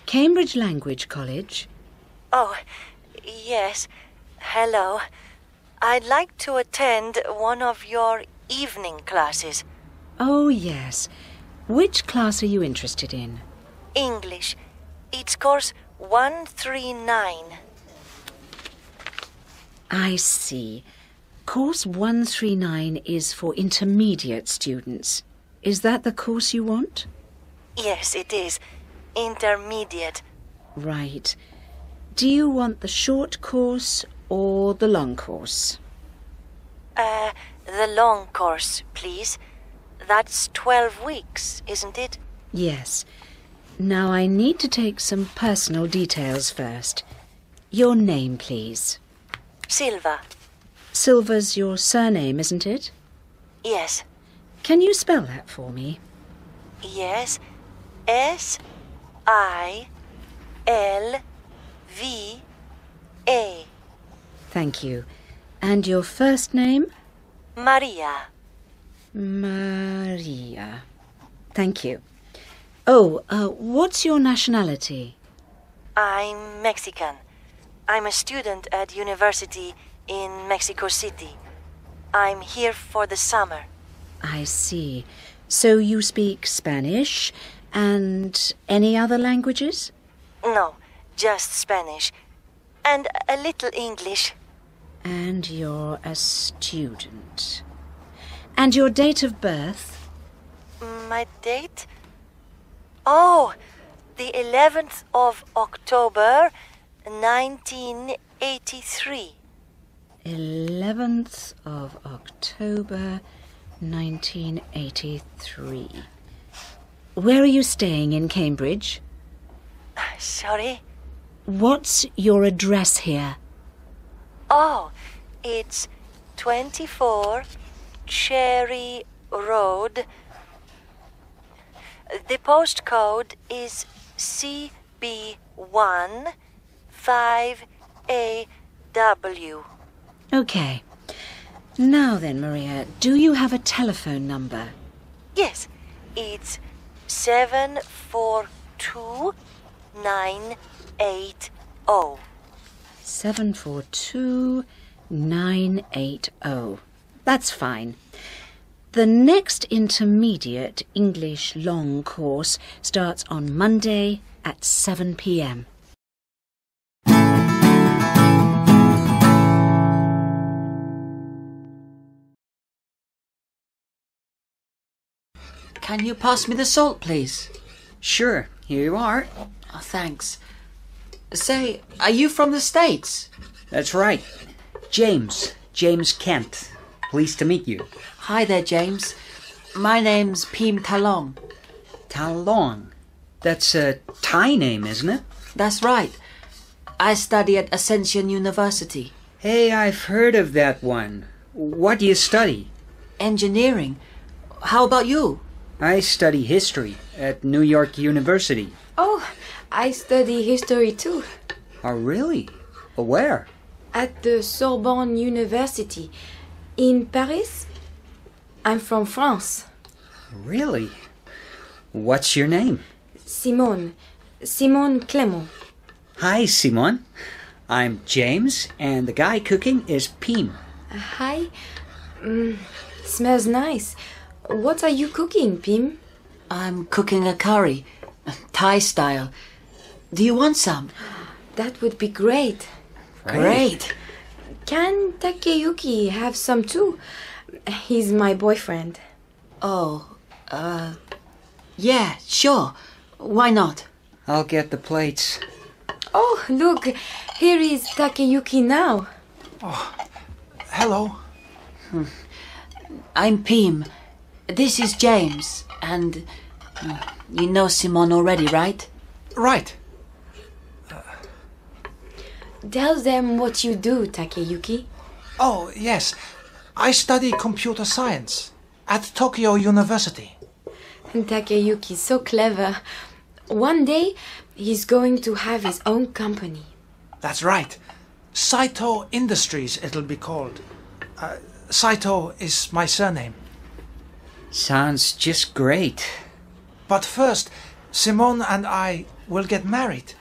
Cambridge Language College. Oh, yes. Hello. I'd like to attend one of your evening classes. Oh, yes. Which class are you interested in? English. It's course 139. I see. Course 139 is for intermediate students. Is that the course you want? Yes, it is. Intermediate. Right. Do you want the short course or the long course? The long course, please. That's 12 weeks, isn't it? Yes. Now I need to take some personal details first. Your name, please. Silva. Silva's your surname, isn't it? Yes. Can you spell that for me? Yes. S-I-L-V-A. Thank you. And your first name? Maria. Maria. Thank you. Oh, what's your nationality? I'm Mexican. I'm a student at university in Mexico City. I'm here for the summer. I see. So you speak Spanish and any other languages? No, just Spanish. And a little English. And you're a student. And your date of birth? My date? Oh, the 11th of October, 1983. 11th of October, 1983. Where are you staying in Cambridge? Sorry? What's your address here? Oh, it's 24 Cherry Road. The postcode is CB1 5AW. Okay. Now then, Maria, do you have a telephone number? Yes, it's 742980. 742980. That's fine. The next intermediate English long course starts on Monday at 7 p.m. Can you pass me the salt, please? Sure, here you are. Oh, thanks. Say, are you from the States? That's right. James Kent. Pleased to meet you. Hi there, James. My name's Pim Talong. Talong. That's a Thai name, isn't it? That's right. I study at Ascension University. Hey, I've heard of that one. What do you study? Engineering. How about you? I study history at New York University. Oh, I study history too. Oh, really? Where? At the Sorbonne University. In Paris. I'm from France. Really? What's your name? Simone Clément. Hi, Simone. I'm James, and the guy cooking is Pim. Hi. Smells nice. What are you cooking, Pim? I'm cooking a curry, Thai style. Do you want some? That would be great. Great. Can Takeyuki have some too? He's my boyfriend. Oh, yeah, sure. Why not? I'll get the plates. Oh, look, here is Takeyuki now. Oh, hello. I'm Pim. This is James, and you know Simone already, right? Right. Tell them what you do, Takeyuki. Oh, yes. I study computer science at Tokyo University. Takeyuki's so clever. One day, he's going to have his own company. That's right. Saito Industries, it'll be called. Saito is my surname. Sounds just great. But first, Simone and I we'll get married.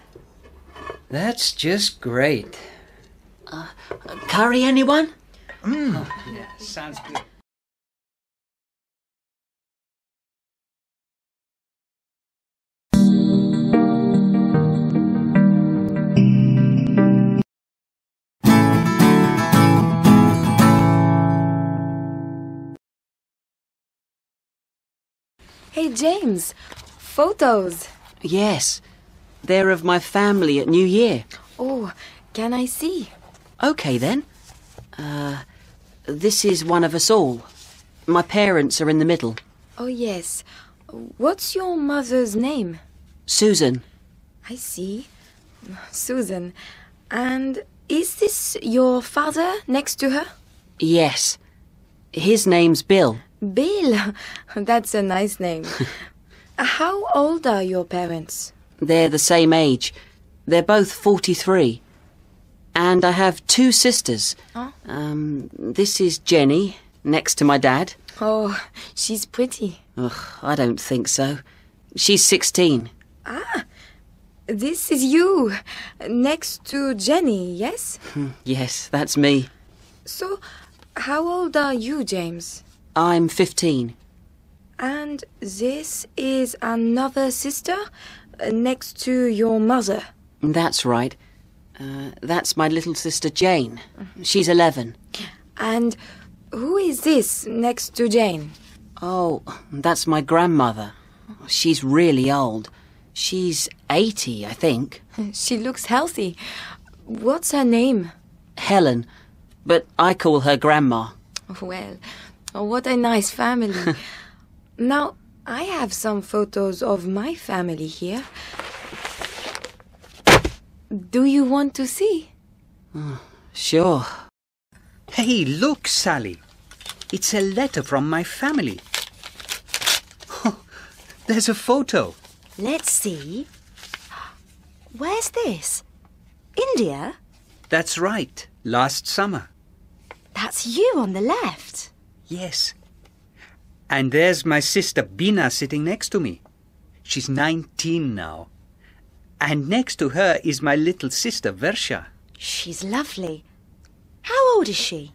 That's just great. Curry, anyone? Yeah, sounds good. Hey, James, photos. Yes. They're of my family at New Year. Oh, can I see? Okay, then. This is one of us all. My parents are in the middle. Oh, yes. What's your mother's name? Susan. I see. Susan. And is this your father next to her? Yes. His name's Bill. Bill. That's a nice name. How old are your parents? They're the same age. They're both 43. And I have 2 sisters. Oh. This is Jenny, next to my dad. Oh, she's pretty. Ugh, I don't think so. She's 16. This is you, next to Jenny, yes? Yes, that's me. So, how old are you, James? I'm 15. And this is another sister next to your mother? That's right. That's my little sister Jane. She's 11. And who is this next to Jane? Oh, that's my grandmother. She's really old. She's 80, I think. She looks healthy. What's her name? Helen. But I call her Grandma. Well, what a nice family. Now, I have some photos of my family here. Do you want to see? Sure. Hey, look, Sally. It's a letter from my family. Oh, there's a photo. Let's see. Where's this? India? That's right. Last summer. That's you on the left. Yes. And there's my sister Bina sitting next to me. She's 19 now. And next to her is my little sister Versha. She's lovely. How old is she?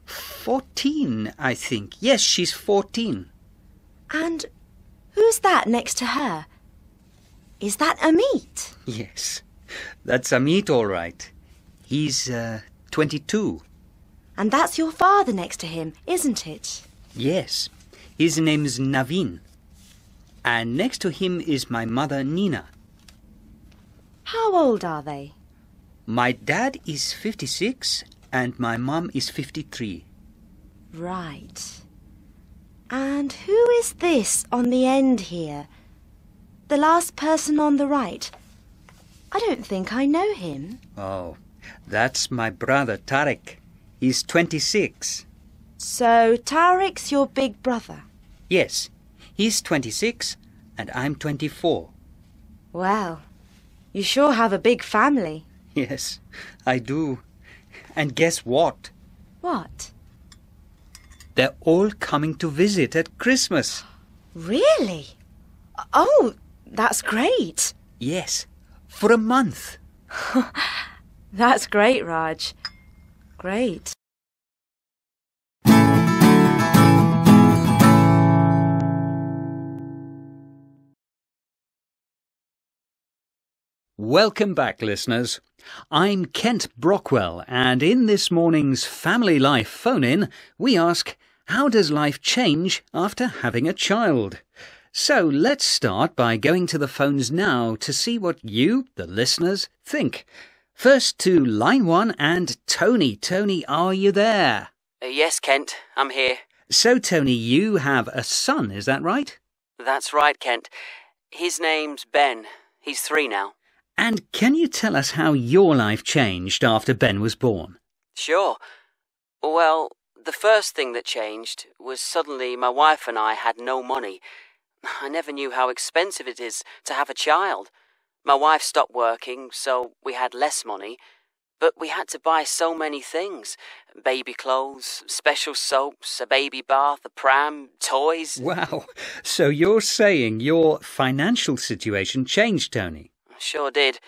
14, I think. Yes, she's 14. And who's that next to her? Is that Amit? Yes, that's Amit, all right. He's 22. And that's your father next to him, isn't it? Yes, his name's Naveen. And next to him is my mother, Nina. How old are they? My dad is 56 and my mum is 53. Right. And who is this on the end here? The last person on the right. I don't think I know him. Oh, that's my brother, Tarek. He's 26. So Tarek's your big brother? Yes, he's 26 and I'm 24. Well, you sure have a big family. Yes, I do. And guess what? What? They're all coming to visit at Christmas. Really? Oh, that's great. Yes, for a month. That's great, Raj. Great. Welcome back, listeners. I'm Kent Brockwell, and in this morning's Family Life phone-in, we ask, how does life change after having a child? So let's start by going to the phones now to see what you, the listeners, think. First to line 1 and Tony. Tony, are you there? Yes, Kent, I'm here. So, Tony, you have a son, is that right? That's right, Kent. His name's Ben. He's 3 now. And can you tell us how your life changed after Ben was born? Sure. Well, the first thing that changed was suddenly my wife and I had no money. I never knew how expensive it is to have a child. My wife stopped working, so we had less money. But we had to buy so many things. Baby clothes, special soaps, a baby bath, a pram, toys. Wow, so you're saying your financial situation changed, Tony? Sure did.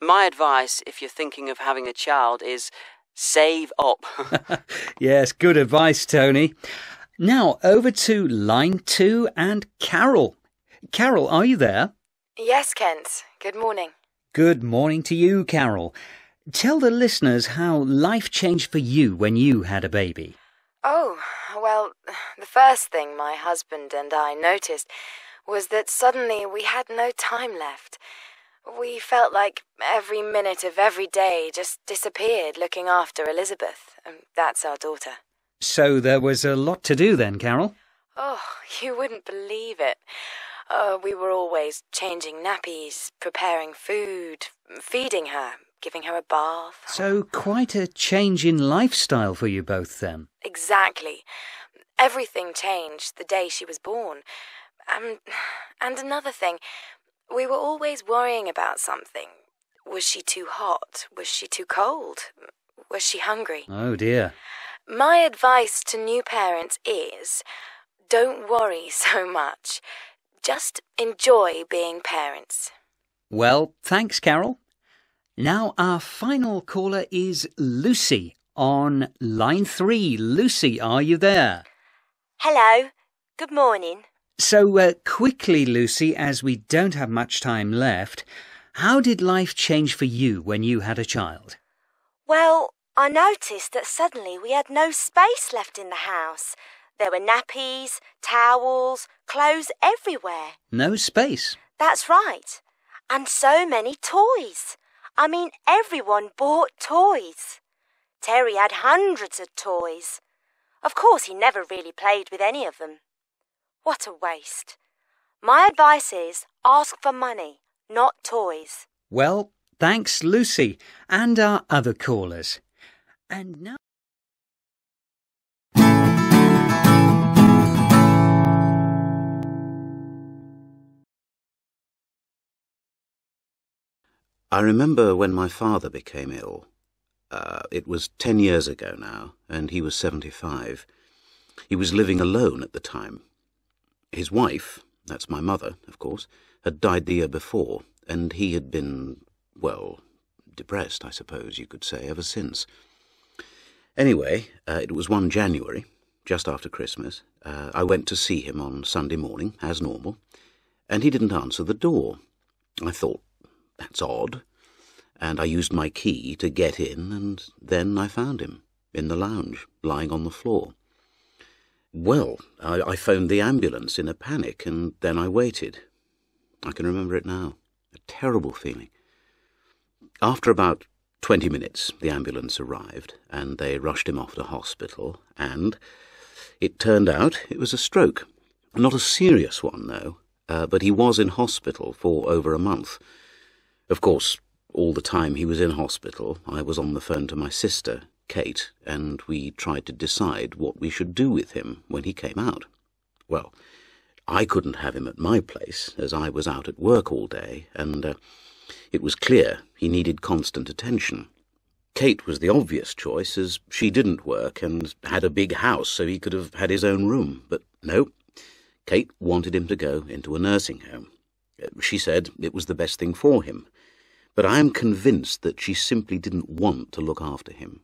My advice, if you're thinking of having a child, is save up. Yes, good advice, Tony. Now, over to line 2 and Carol. Carol, are you there? Yes, Kent. Good morning. Good morning to you, Carol. Tell the listeners how life changed for you when you had a baby. Oh, well, the first thing my husband and I noticed was that suddenly we had no time left. We felt like every minute of every day just disappeared looking after Elizabeth. That's our daughter. So there was a lot to do then, Carol? Oh, you wouldn't believe it. We were always changing nappies, preparing food, feeding her, giving her a bath. So quite a change in lifestyle for you both then. Exactly. Everything changed the day she was born. And another thing, we were always worrying about something. Was she too hot? Was she too cold? Was she hungry? Oh dear. My advice to new parents is, don't worry so much. Just enjoy being parents. Well, thanks, Carol. Now our final caller is Lucy on line 3. Lucy, are you there? Hello. Good morning. So quickly, Lucy, as we don't have much time left, how did life change for you when you had a child? Well, I noticed that suddenly we had no space left in the house. There were nappies, towels, clothes everywhere. No space? That's right. And so many toys. I mean, everyone bought toys. Terry had hundreds of toys. Of course, he never really played with any of them. What a waste. My advice is ask for money, not toys. Well, thanks, Lucy, and our other callers. And now... I remember when my father became ill. It was 10 years ago now, and he was 75. He was living alone at the time. His wife, that's my mother, of course, had died the year before, and he had been, well, depressed, I suppose you could say, ever since. Anyway, it was one January, just after Christmas. I went to see him on Sunday morning, as normal, and he didn't answer the door. I thought, that's odd, and I used my key to get in, and then I found him in the lounge, lying on the floor. Well, I phoned the ambulance in a panic, and then I waited. I can remember it now. A terrible feeling. After about 20 minutes, the ambulance arrived, and they rushed him off to hospital, and it turned out it was a stroke. Not a serious one, though, but he was in hospital for over a month. Of course, all the time he was in hospital, I was on the phone to my sister, Kate, and we tried to decide what we should do with him when he came out. Well, I couldn't have him at my place, as I was out at work all day, and it was clear he needed constant attention. Kate was the obvious choice, as she didn't work and had a big house so he could have had his own room. But no, Kate wanted him to go into a nursing home. She said it was the best thing for him. But I am convinced that she simply didn't want to look after him.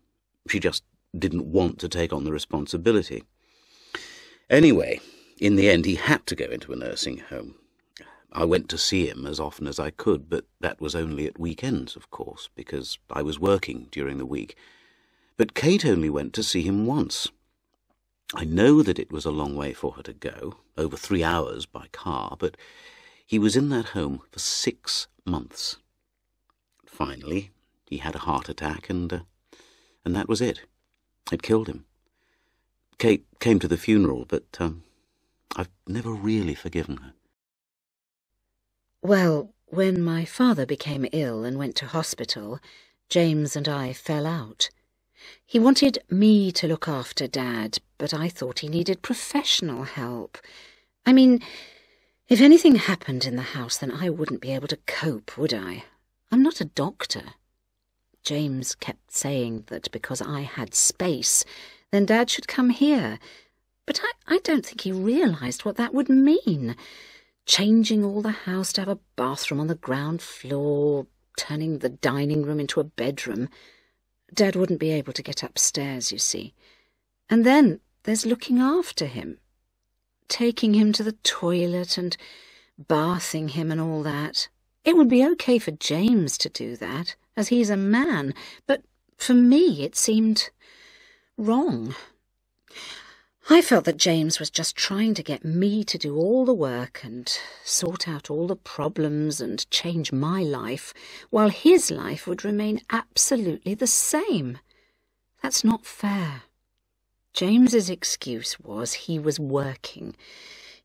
She just didn't want to take on the responsibility. Anyway, in the end, he had to go into a nursing home. I went to see him as often as I could, but that was only at weekends, of course, because I was working during the week. But Kate only went to see him once. I know that it was a long way for her to go, over 3 hours by car, but he was in that home for 6 months. Finally, he had a heart attack, and that was it. It killed him. Kate came to the funeral, but I've never really forgiven her. Well, when my father became ill and went to hospital, James and I fell out. He wanted me to look after Dad, but I thought he needed professional help. I mean, if anything happened in the house, then I wouldn't be able to cope, would I? I'm not a doctor. James kept saying that because I had space, then Dad should come here. But I don't think he realised what that would mean. Changing all the house to have a bathroom on the ground floor, turning the dining room into a bedroom. Dad wouldn't be able to get upstairs, you see. And then there's looking after him. Taking him to the toilet and bathing him and all that. It would be okay for James to do that, as he's a man, but for me it seemed wrong. I felt that James was just trying to get me to do all the work and sort out all the problems and change my life, while his life would remain absolutely the same. That's not fair. James's excuse was he was working.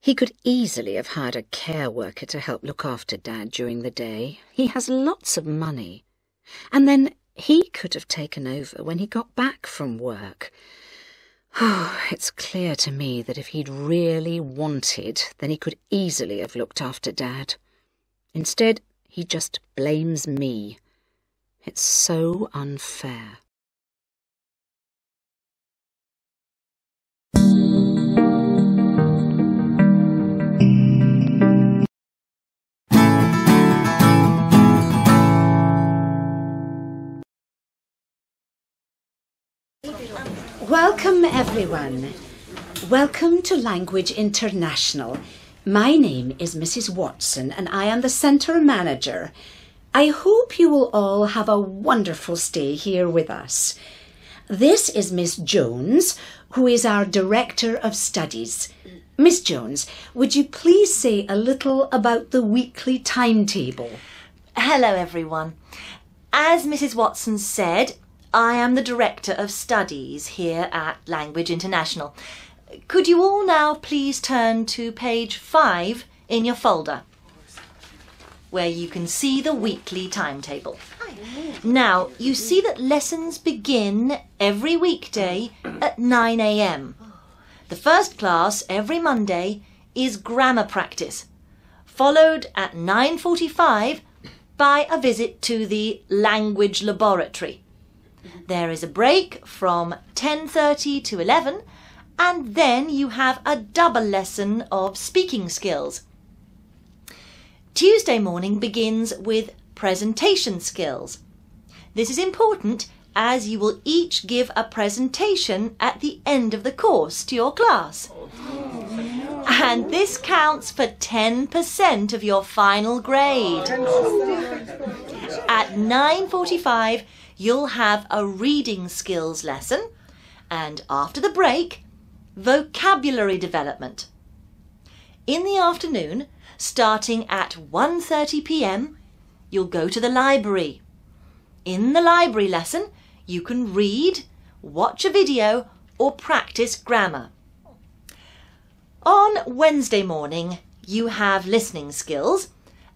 He could easily have hired a care worker to help look after Dad during the day. He has lots of money. And then he could have taken over when he got back from work. Oh, it's clear to me that if he'd really wanted, then he could easily have looked after Dad. Instead, he just blames me. It's so unfair. Welcome, everyone. Welcome to Language International. My name is Mrs. Watson, and I am the centre manager. I hope you will all have a wonderful stay here with us. This is Miss Jones, who is our Director of Studies. Miss Jones, would you please say a little about the weekly timetable? Hello, everyone. As Mrs. Watson said, I am the Director of Studies here at Language International. Could you all now please turn to page 5 in your folder, where you can see the weekly timetable. Now, you see that lessons begin every weekday at 9 a.m. The first class every Monday is grammar practice, followed at 9:45 by a visit to the language laboratory. There is a break from 10:30 to 11, and then you have a double lesson of speaking skills. Tuesday morning begins with presentation skills. This is important as you will each give a presentation at the end of the course to your class. And this counts for 10% of your final grade. At 9:45, you'll have a reading skills lesson, and after the break, vocabulary development. In the afternoon, starting at 1:30 p.m, you'll go to the library. In the library lesson, you can read, watch a video, or practice grammar. On Wednesday morning, you have listening skills,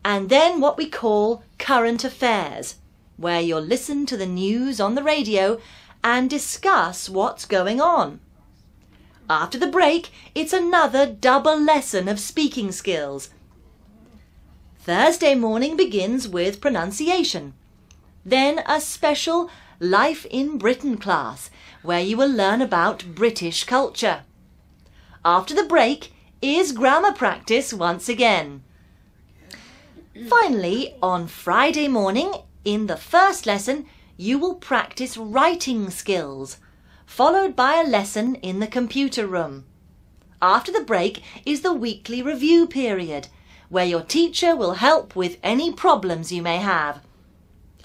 and then what we call current affairs, where you'll listen to the news on the radio and discuss what's going on. After the break, it's another double lesson of speaking skills. Thursday morning begins with pronunciation. Then a special Life in Britain class, where you will learn about British culture. After the break is grammar practice once again. Finally, on Friday morning, in the first lesson, you will practice writing skills, followed by a lesson in the computer room. After the break is the weekly review period, where your teacher will help with any problems you may have.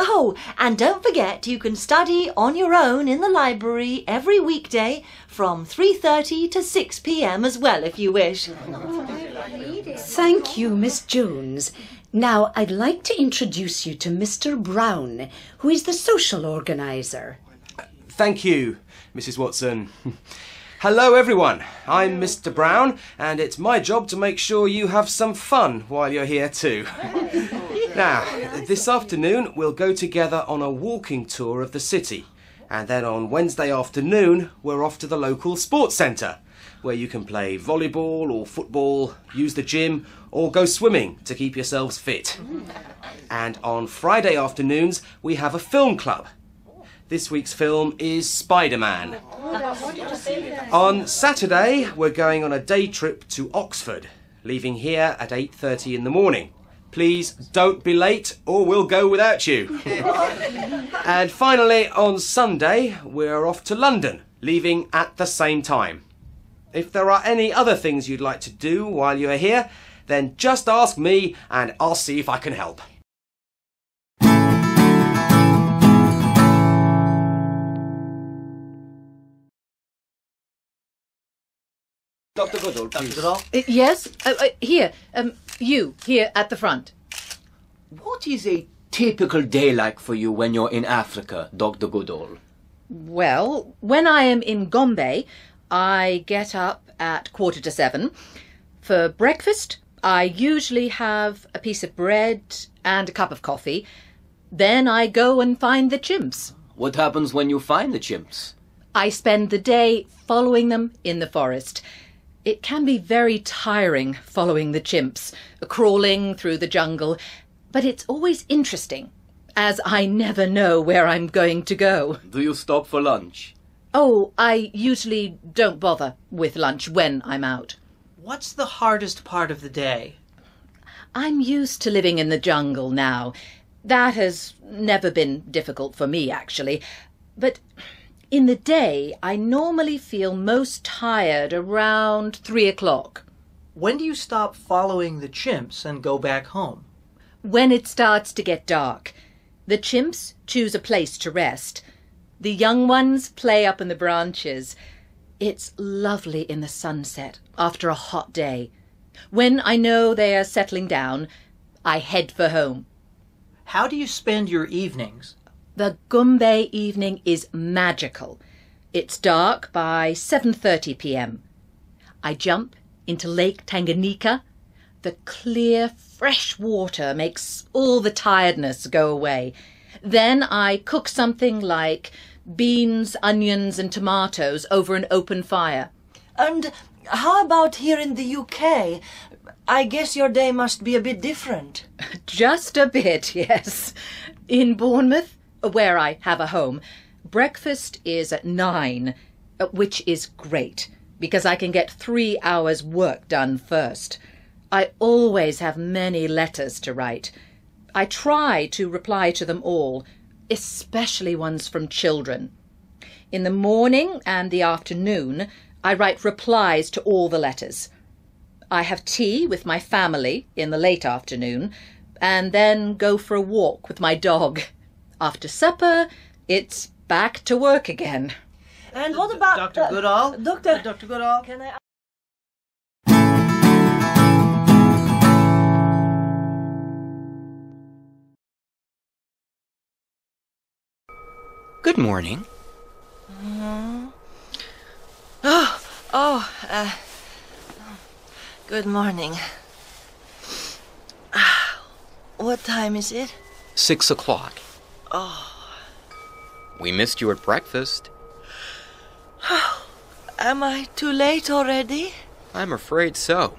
Oh, and don't forget you can study on your own in the library every weekday from 3:30 to 6 p.m. as well, if you wish. Thank you, Miss Jones. Now, I'd like to introduce you to Mr. Brown, who is the social organiser. Thank you, Mrs. Watson. Hello, everyone. I'm Mr. Brown, and it's my job to make sure you have some fun while you're here too. Now, this afternoon we'll go together on a walking tour of the city, and then on Wednesday afternoon we're off to the local sports centre, where you can play volleyball or football, use the gym, or go swimming to keep yourselves fit. And on Friday afternoons we have a film club, This week's film is Spider-Man. On Saturday, we're going on a day trip to Oxford, leaving here at 8:30 in the morning. Please don't be late or we'll go without you. And finally, on Sunday, we're off to London, leaving at the same time. If there are any other things you'd like to do while you're here, then just ask me and I'll see if I can help. Dr. Goodall, please. Dr. Goodall? Yes? Here. You, here at the front. What is a typical day like for you when you're in Africa, Dr. Goodall? Well, when I am in Gombe, I get up at 7:15. For breakfast, I usually have a piece of bread and a cup of coffee. Then I go and find the chimps. What happens when you find the chimps? I spend the day following them in the forest. It can be very tiring following the chimps, crawling through the jungle, but it's always interesting, as I never know where I'm going to go. Do you stop for lunch? Oh, I usually don't bother with lunch when I'm out. What's the hardest part of the day? I'm used to living in the jungle now. That has never been difficult for me, actually. But in the day, I normally feel most tired around 3 o'clock. When do you stop following the chimps and go back home? When it starts to get dark. The chimps choose a place to rest. The young ones play up in the branches. It's lovely in the sunset after a hot day. When I know they are settling down, I head for home. How do you spend your evenings? The Gombe evening is magical. It's dark by 7:30 p.m. I jump into Lake Tanganyika. The clear, fresh water makes all the tiredness go away. Then I cook something like beans, onions and tomatoes over an open fire. And how about here in the UK? I guess your day must be a bit different. Just a bit, yes. In Bournemouth, where I have a home, breakfast is at 9, which is great, because I can get 3 hours work done first. I always have many letters to write. I try to reply to them all, especially ones from children. In the morning and the afternoon, I write replies to all the letters. I have tea with my family in the late afternoon, and then go for a walk with my dog. After supper, it's back to work again. And what about... Dr. Goodall? Dr. Goodall? Can I... Good morning. Good morning. What time is it? 6 o'clock. Oh. We missed you at breakfast. Am I too late already? I'm afraid so.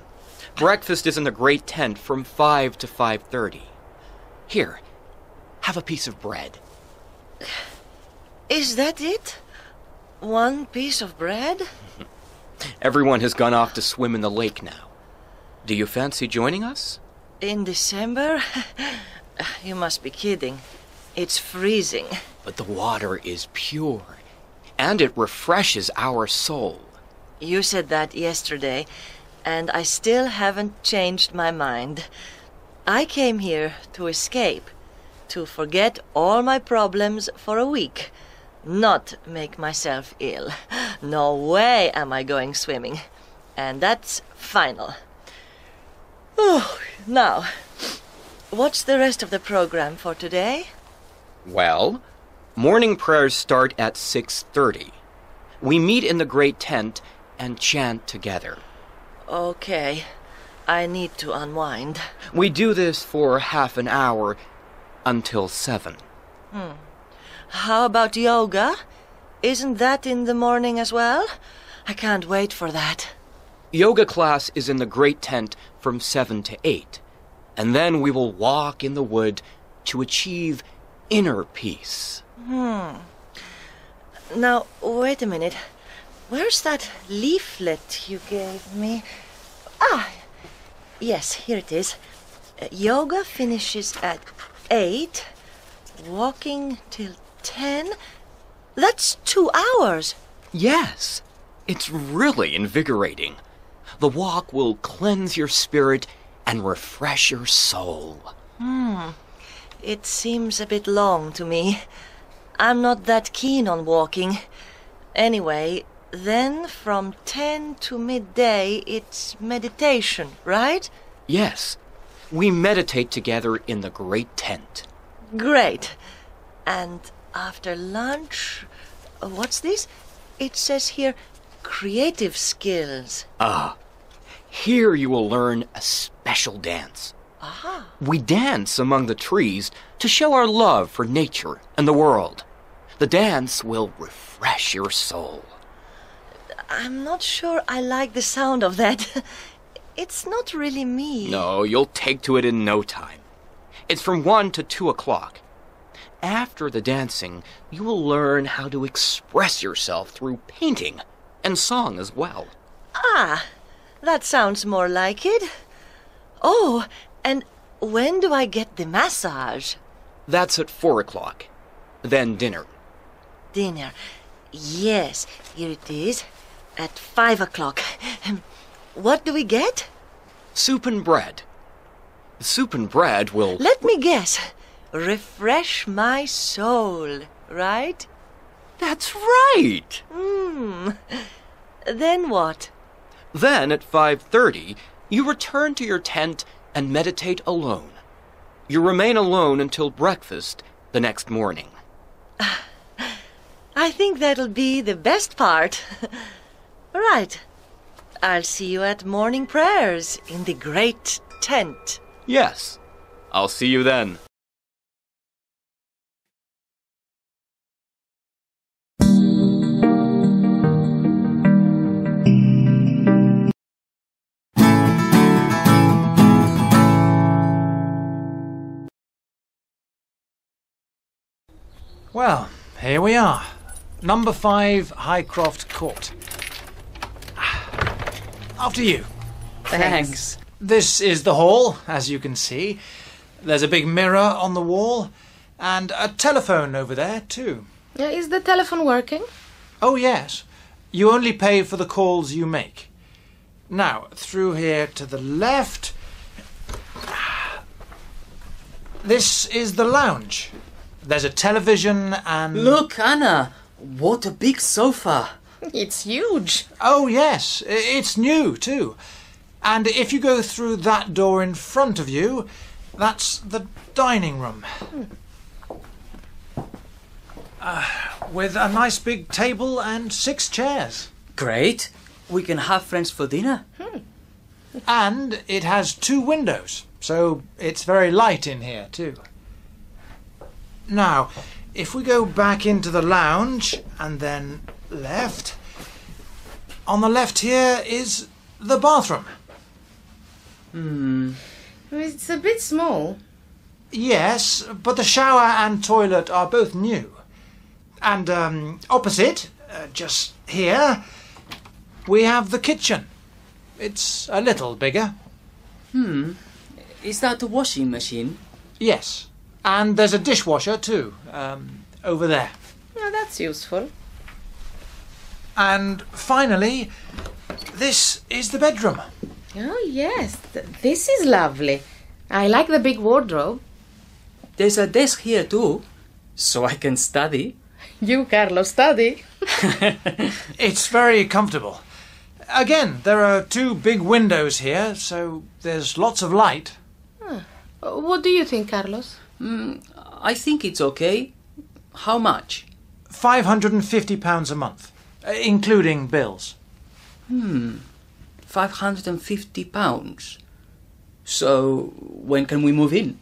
Breakfast is in the great tent from 5 to 5:30. Here, have a piece of bread. Is that it? One piece of bread? Everyone has gone off to swim in the lake now. Do you fancy joining us? In December? You must be kidding. It's freezing. But the water is pure, and it refreshes our soul. You said that yesterday, and I still haven't changed my mind. I came here to escape, to forget all my problems for a week, not make myself ill. No way am I going swimming. And that's final. Oh, now, what's the rest of the program for today? Well, morning prayers start at 6:30. We meet in the great tent and chant together. Okay, I need to unwind. We do this for half an hour until 7. How about yoga? Isn't that in the morning as well? I can't wait for that. Yoga class is in the great tent from 7 to 8, and then we will walk in the wood to achieve inner peace. Now, wait a minute. Where's that leaflet you gave me? Ah, yes, here it is. Yoga finishes at 8, walking till 10. That's 2 hours. Yes, it's really invigorating. The walk will cleanse your spirit and refresh your soul. It seems a bit long to me. I'm not that keen on walking. Anyway, then from 10 to midday, it's meditation, right? Yes, we meditate together in the great tent. Great. And after lunch, what's this? It says here, creative skills. Here you will learn a special dance. Aha. We dance among the trees to show our love for nature and the world. The dance will refresh your soul. I'm not sure I like the sound of that. It's not really me. No, you'll take to it in no time. It's from 1 to 2 o'clock. After the dancing, you will learn how to express yourself through painting and song as well. Ah, that sounds more like it. Oh, and when do I get the massage? That's at 4 o'clock. Then dinner. Dinner. Yes, here it is. At 5 o'clock. What do we get? Soup and bread. Soup and bread will... Let me guess. Refresh my soul, right? That's right! Then what? Then at 5:30, you return to your tent and meditate alone. You remain alone until breakfast the next morning. I think that'll be the best part. Right. I'll see you at morning prayers in the great tent. Yes, I'll see you then. Well, here we are. Number 5, Highcroft Court. After you. Thanks. This is the hall, as you can see. There's a big mirror on the wall, and a telephone over there, too. Is the telephone working? Oh, yes. You only pay for the calls you make. Now, through here to the left. This is the lounge. There's a television and... Look, Anna! What a big sofa! It's huge. Oh, yes. It's new, too. And if you go through that door in front of you, that's the dining room. With a nice big table and 6 chairs. Great. We can have friends for dinner. And it has 2 windows, so it's very light in here, too. Now, if we go back into the lounge and then left, on the left here is the bathroom. It's a bit small. Yes, but the shower and toilet are both new. And opposite, just here, we have the kitchen. It's a little bigger. Is that a washing machine? Yes. And there's a dishwasher too, over there. Oh, that's useful. And finally, this is the bedroom. Oh, yes. This is lovely. I like the big wardrobe. There's a desk here too, so I can study. You, Carlos, study. It's very comfortable. Again, there are 2 big windows here, so there's lots of light. What do you think, Carlos? I think it's okay. How much? £550 a month, including bills. £550. So, when can we move in?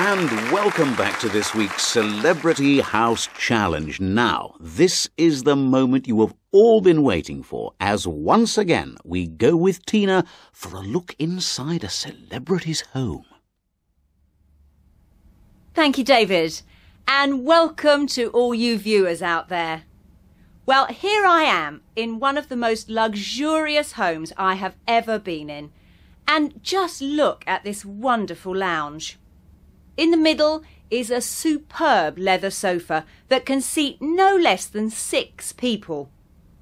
And welcome back to this week's Celebrity House Challenge. Now, this is the moment you have all been waiting for, as once again we go with Tina for a look inside a celebrity's home. Thank you, David, and welcome to all you viewers out there. Well, here I am in one of the most luxurious homes I have ever been in, and just look at this wonderful lounge. In the middle is a superb leather sofa that can seat no less than 6 people.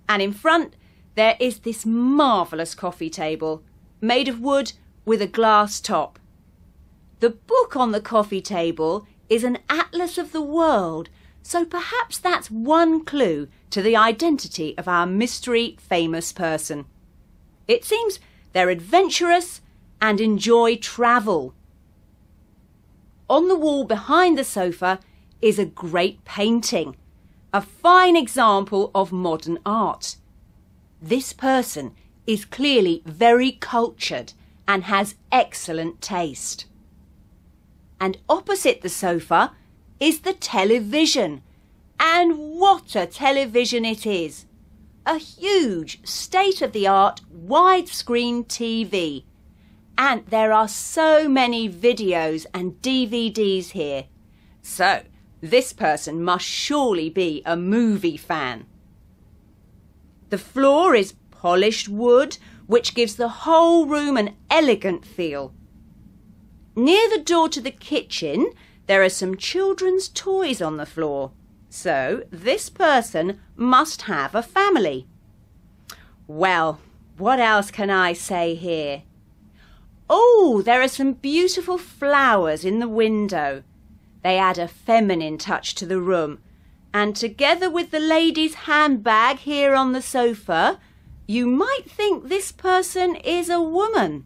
And in front there is this marvellous coffee table, made of wood with a glass top. The book on the coffee table is an atlas of the world, so perhaps that's one clue to the identity of our mystery famous person. It seems they're adventurous and enjoy travel. On the wall behind the sofa is a great painting, a fine example of modern art. This person is clearly very cultured and has excellent taste. And opposite the sofa is the television. And what a television it is! A huge, state-of-the-art, widescreen TV. And there are so many videos and DVDs here. So, this person must surely be a movie fan. The floor is polished wood, which gives the whole room an elegant feel. Near the door to the kitchen, there are some children's toys on the floor. So, this person must have a family. Well, what else can I say here? Oh, there are some beautiful flowers in the window. They add a feminine touch to the room. And together with the lady's handbag here on the sofa, you might think this person is a woman.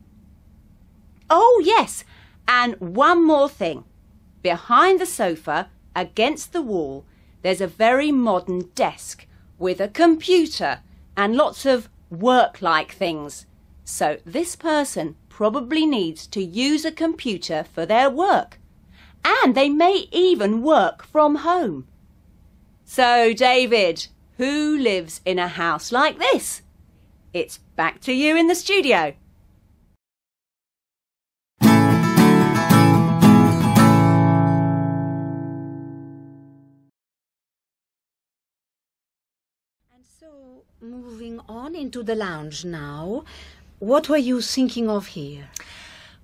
Oh, yes, and one more thing. Behind the sofa, against the wall, there's a very modern desk with a computer and lots of work-like things. So this person probably needs to use a computer for their work. And they may even work from home. So, David, who lives in a house like this? It's back to you in the studio. And so, moving on into the lounge now, what were you thinking of here?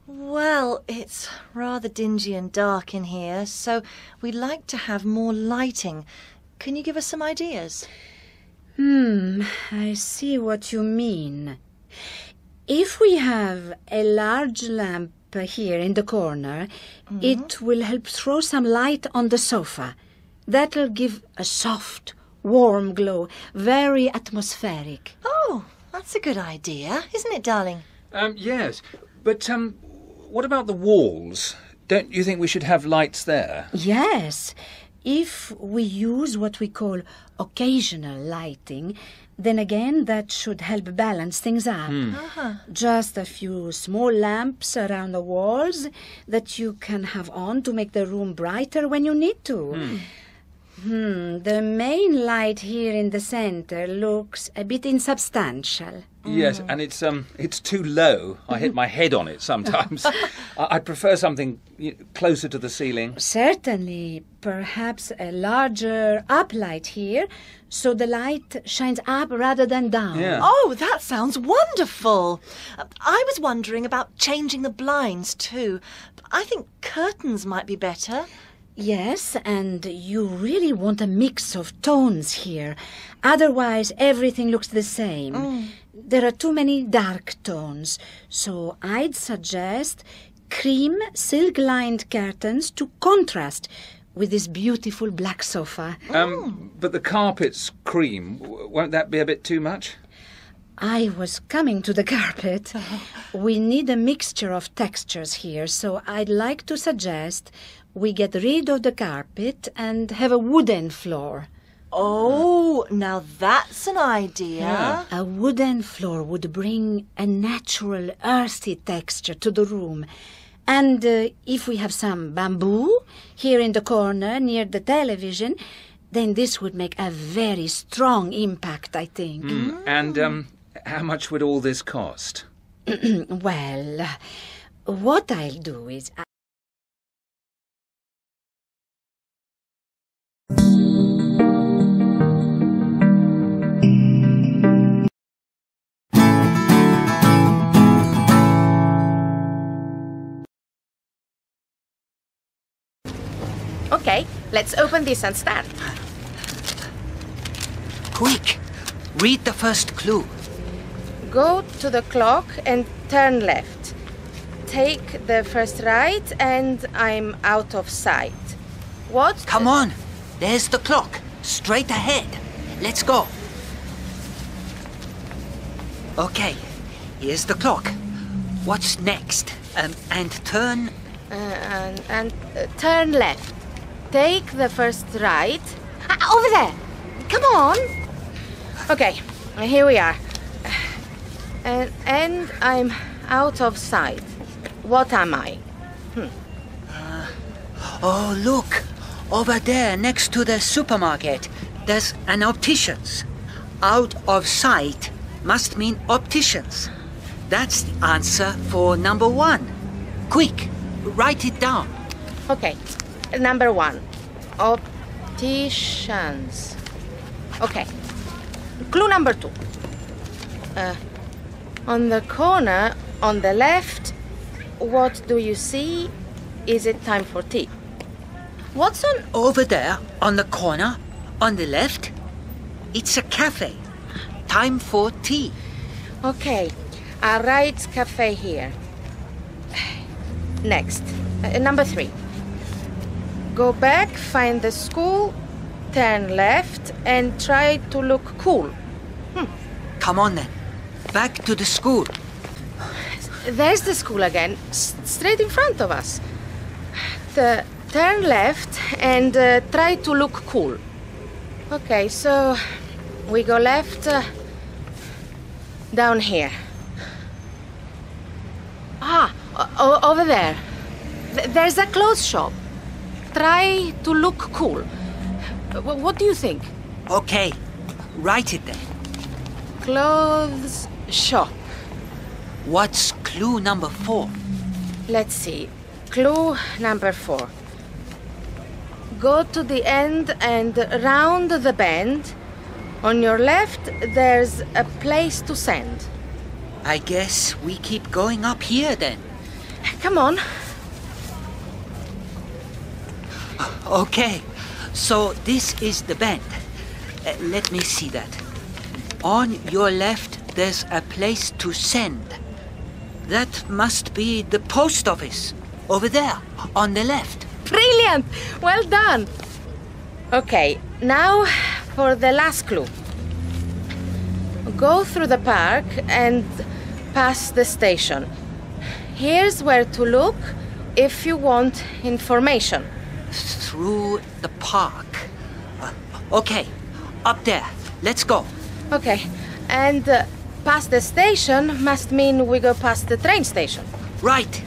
Well, it's rather dingy and dark in here, so we'd like to have more lighting. Can you give us some ideas? I see what you mean. If we have a large lamp here in the corner, it will help throw some light on the sofa. That'll give a soft, warm glow, very atmospheric. Oh, that's a good idea, isn't it, darling? Yes, but what about the walls? Don't you think we should have lights there? Yes. If we use what we call occasional lighting, then again that should help balance things up. Just a few small lamps around the walls that you can have on to make the room brighter when you need to. The main light here in the center looks a bit insubstantial. Yes, and it's too low. I hit my head on it sometimes. I'd prefer something closer to the ceiling. Certainly, perhaps a larger uplight here, so the light shines up rather than down. Yeah. Oh, that sounds wonderful. I was wondering about changing the blinds too. I think curtains might be better. Yes, and you really want a mix of tones here. Otherwise, everything looks the same. There are too many dark tones, so I'd suggest cream silk-lined curtains to contrast with this beautiful black sofa. But the carpet's cream. Won't that be a bit too much? I was coming to the carpet. We need a mixture of textures here, so I'd like to suggest we get rid of the carpet and have a wooden floor. Oh, now that's an idea. Yeah. A wooden floor would bring a natural, earthy texture to the room, And if we have some bamboo here in the corner near the television, then this would make a very strong impact, I think. And how much would all this cost? Well, what I'll do is... Okay, let's open this and start. Quick! Read the first clue. Go to the clock and turn left. Take the first right and I'm out of sight. What? Come on! There's the clock. Straight ahead. Let's go. Okay, here's the clock. What's next? And turn... And turn left. Take the first right. Over there! Come on! Okay, here we are. And I'm out of sight. What am I? Oh, look! Over there, next to the supermarket, there's an optician's. Out of sight must mean opticians. That's the answer for number 1. Quick, write it down. Okay, number 1. Opticians. Okay. Clue number 2. On the corner, on the left, what do you see? Is it time for tea? What's on... Over there, on the corner, on the left, it's a cafe. Time for tea. Okay, I'll write cafe here. Next, number 3. Go back, find the school, turn left, and try to look cool. Come on then. Back to the school. There's the school again, straight in front of us. Turn left and try to look cool. Okay, so we go left down here. Over there. There's a clothes shop. Try to look cool. What do you think? Okay, write it then. Clothes shop. What's clue number 4? Let's see. Clue number 4. Go to the end and round the bend. On your left, there's a place to send. I guess we keep going up here then. Come on. Okay, so this is the bend. Let me see that. On your left, there's a place to send. That must be the post office. Over there, on the left. Brilliant! Well done. Okay, now for the last clue. Go through the park and past the station. Here's where to look if you want information. Through the park. Okay, up there. Let's go. Okay, and past the station must mean we go past the train station. Right.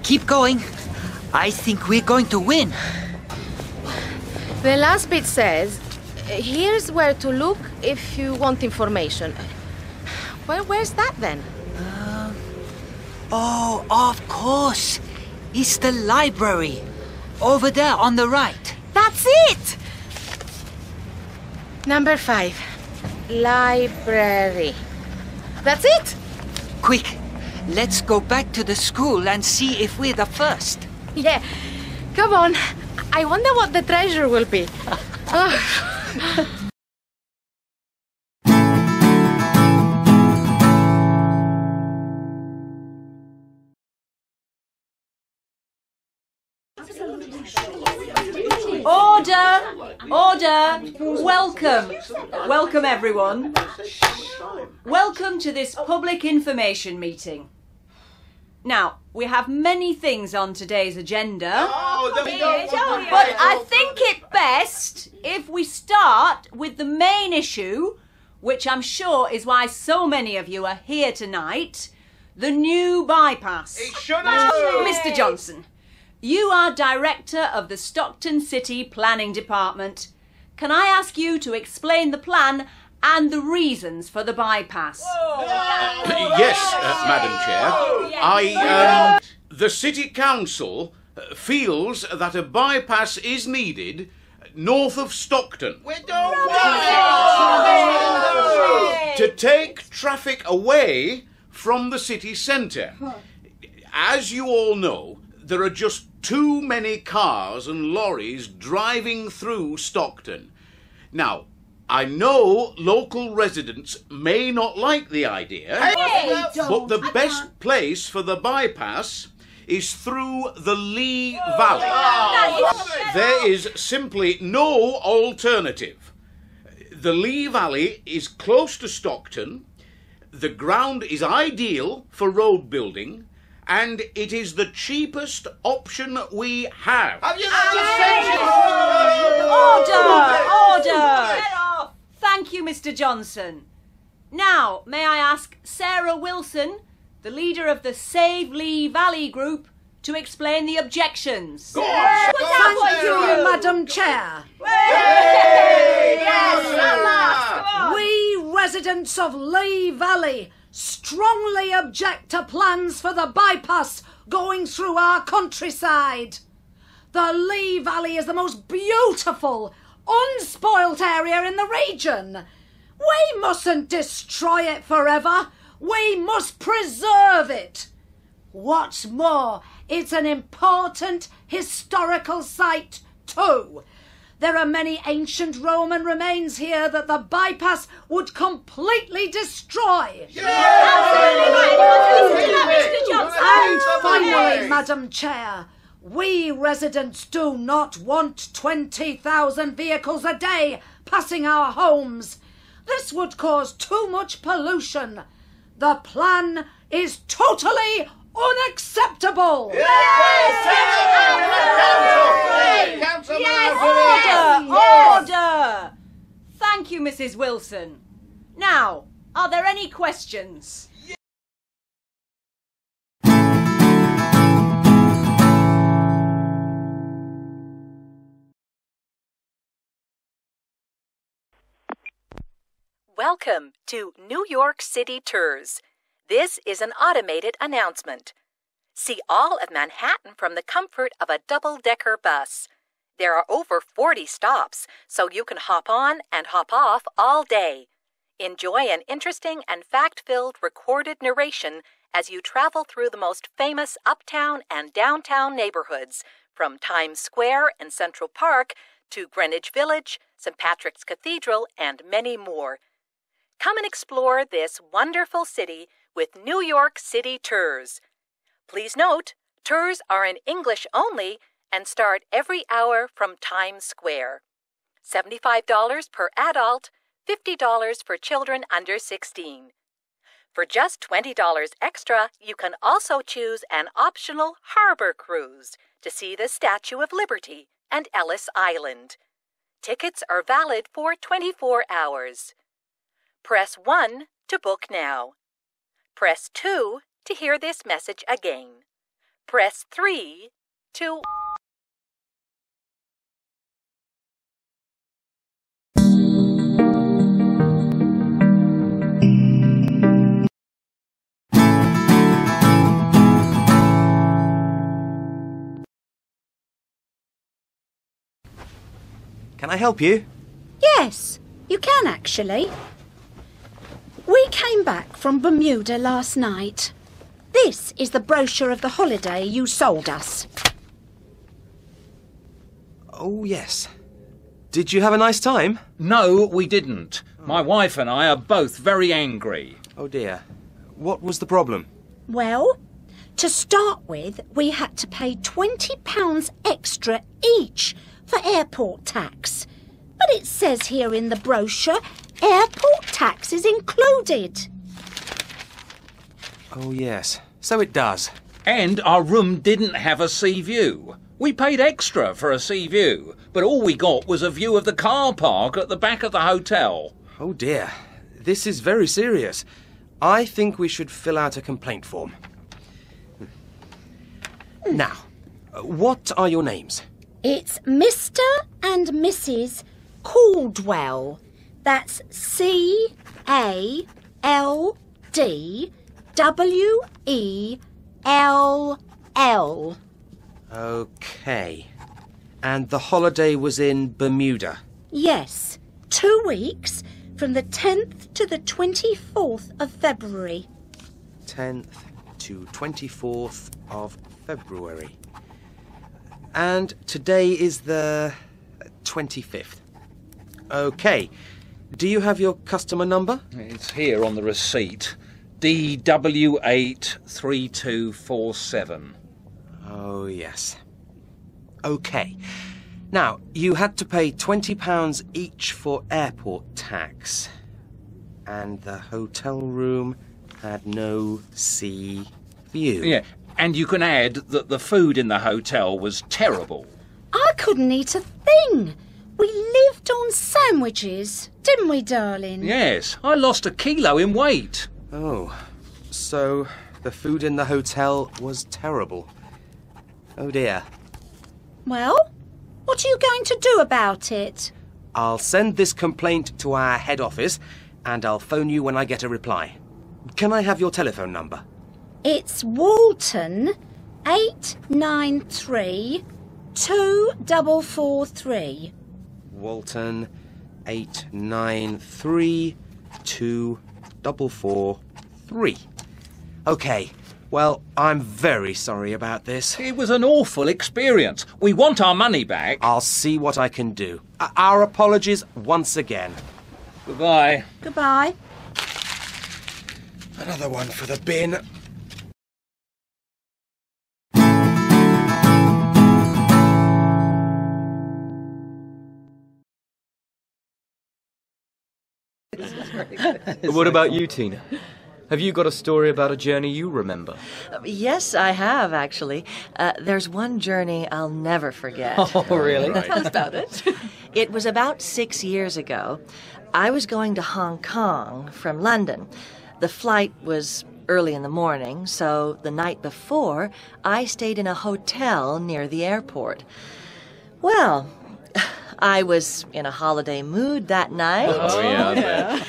Keep going. I think we're going to win. The last bit says, here's where to look if you want information. Well, where's that then? Oh, of course. It's the library. Over there on the right. That's it! Number 5. Library. That's it! Quick, let's go back to the school and see if we're the first. Yeah, come on. I wonder what the treasure will be. Oh. Order! Order! Welcome everyone. Welcome to this public information meeting. Now, we have many things on today's agenda, but I think it best if we start with the main issue, which I'm sure is why so many of you are here tonight, the new bypass. It should have. Mr. Johnson, you are Director of the Stockton City Planning Department. Can I ask you to explain the plan and the reasons for the bypass? Yes, Madam Chair. The City Council feels that a bypass is needed north of Stockton to take traffic away from the city centre. As you all know, there are just too many cars and lorries driving through Stockton. Now, I know local residents may not like the idea, but the best place for the bypass is through the Lee Valley. There is simply no alternative. The Lee Valley is close to Stockton, the ground is ideal for road building, and it is the cheapest option we have. Order! Thank you, Mr. Johnson. Now, may I ask Sarah Wilson, the leader of the Save Lee Valley group, to explain the objections. Thank you, Madam Chair. We residents of Lee Valley strongly object to plans for the bypass going through our countryside. The Lee Valley is the most beautiful, unspoilt area in the region. We mustn't destroy it forever. We must preserve it. What's more, it's an important historical site too. There are many ancient Roman remains here that the bypass would completely destroy. And finally, Madam Chair, we residents do not want 20,000 vehicles a day passing our homes. This would cause too much pollution. The plan is totally unacceptable. Order! Thank you, Mrs. Wilson. Now, are there any questions? Welcome to New York City Tours. This is an automated announcement. See all of Manhattan from the comfort of a double-decker bus. There are over 40 stops, so you can hop on and hop off all day. Enjoy an interesting and fact-filled recorded narration as you travel through the most famous uptown and downtown neighborhoods, from Times Square and Central Park to Greenwich Village, St. Patrick's Cathedral, and many more. Come and explore this wonderful city with New York City Tours. Please note, tours are in English only and start every hour from Times Square. $75 per adult, $50 for children under 16. For just $20 extra, you can also choose an optional harbor cruise to see the Statue of Liberty and Ellis Island. Tickets are valid for 24 hours. Press 1 to book now. Press 2 to hear this message again. Press 3 to... Can I help you? Yes, you can actually. We came back from Bermuda last night. This is the brochure of the holiday you sold us. Oh, yes. Did you have a nice time? No, we didn't. My wife and I are both very angry. Oh, dear. What was the problem? Well, to start with, we had to pay £20 extra each for airport tax. But it says here in the brochure, airport tax is included. Oh, yes. So it does. And our room didn't have a sea view. We paid extra for a sea view, but all we got was a view of the car park at the back of the hotel. Oh, dear. This is very serious. I think we should fill out a complaint form. Now, what are your names? It's Mr. and Mrs. Caldwell. That's Caldwell. Okay. And the holiday was in Bermuda? Yes, 2 weeks, from the 10th to the 24th of February. 10th to 24th of February. And today is the 25th. Okay. Do you have your customer number? It's here on the receipt. DW83247. Oh, yes. Okay. Now, you had to pay £20 each for airport tax. And the hotel room had no sea view. Yeah, and you can add that the food in the hotel was terrible. I couldn't eat a thing. We lived on sandwiches, didn't we, darling? Yes, I lost 1 kilo in weight. Oh, so the food in the hotel was terrible. Oh dear. Well, what are you going to do about it? I'll send this complaint to our head office and I'll phone you when I get a reply. Can I have your telephone number? It's Walton 893 2443. Walton 893 2443. Okay. Well, I'm very sorry about this. It was an awful experience. We want our money back. I'll see what I can do. Our apologies once again. Goodbye. Goodbye. Another one for the bin. What about you, Tina? Have you got a story about a journey you remember? Yes, I have, actually. There's one journey I'll never forget. Oh, really? Tell us about it. It was about 6 years ago. I was going to Hong Kong from London. The flight was early in the morning, so the night before, I stayed in a hotel near the airport. Well, I was in a holiday mood that night. Oh, yeah.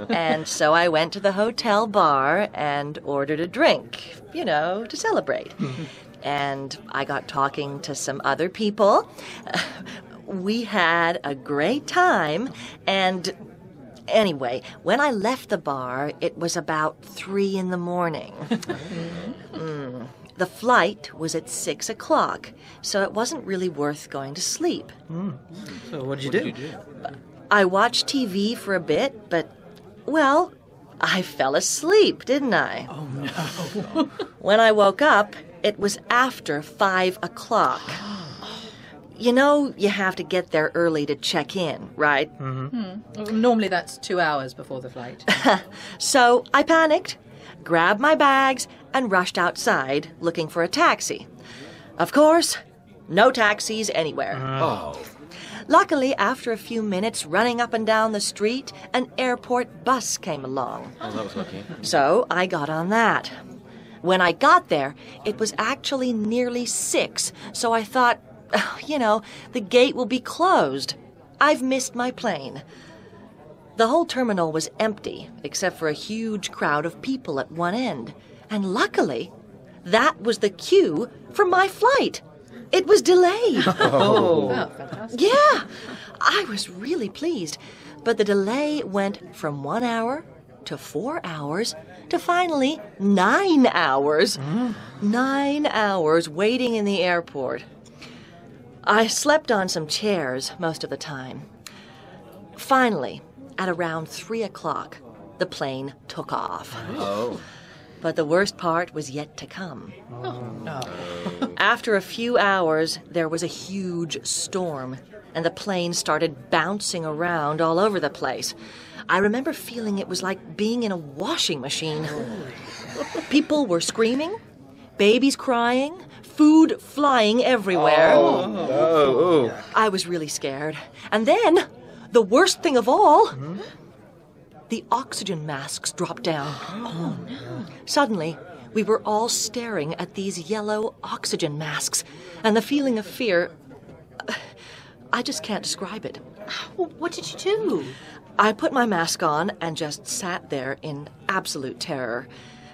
And so I went to the hotel bar and ordered a drink, to celebrate. And I got talking to some other people. We had a great time, and anyway, when I left the bar, it was about 3 in the morning. The flight was at 6 o'clock, so it wasn't really worth going to sleep. So what did you do? I watched TV for a bit, but, well, I fell asleep, didn't I? Oh, no. When I woke up, it was after 5 o'clock. You have to get there early to check in, right? Well, normally that's 2 hours before the flight. So I panicked, grabbed my bags, and rushed outside looking for a taxi. Of course, no taxis anywhere. Luckily, after a few minutes running up and down the street, an airport bus came along. Oh, that was lucky. So I got on that. When I got there, it was actually nearly 6, so I thought, the gate will be closed. I've missed my plane. The whole terminal was empty, except for a huge crowd of people at one end. And luckily, that was the queue for my flight. It was delayed. Oh, fantastic. Yeah, I was really pleased. But the delay went from 1 hour to 4 hours to finally 9 hours. 9 hours waiting in the airport. I slept on some chairs most of the time. Finally, at around 3 o'clock, the plane took off. Oh. But the worst part was yet to come. Oh, no. After a few hours, there was a huge storm, and the plane started bouncing around all over the place. I remember feeling it was like being in a washing machine. People were screaming, babies crying, food flying everywhere. Oh. I was really scared. And then, the worst thing of all, the oxygen masks dropped down. Oh, no. Suddenly, we were all staring at these yellow oxygen masks, and the feeling of fear, I just can't describe it. Well, what did you do? I put my mask on and just sat there in absolute terror,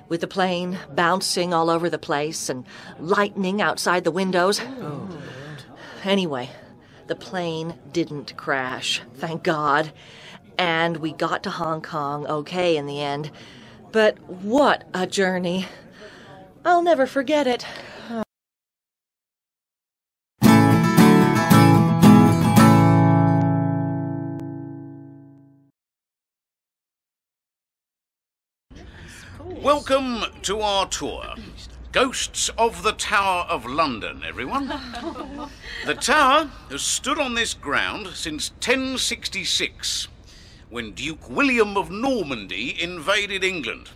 with the plane bouncing all over the place and lightning outside the windows. Oh. Anyway, the plane didn't crash, thank God, and we got to Hong Kong okay in the end. But what a journey. I'll never forget it. Welcome to our tour. Ghosts of the Tower of London, everyone. The tower has stood on this ground since 1066, when Duke William of Normandy invaded England.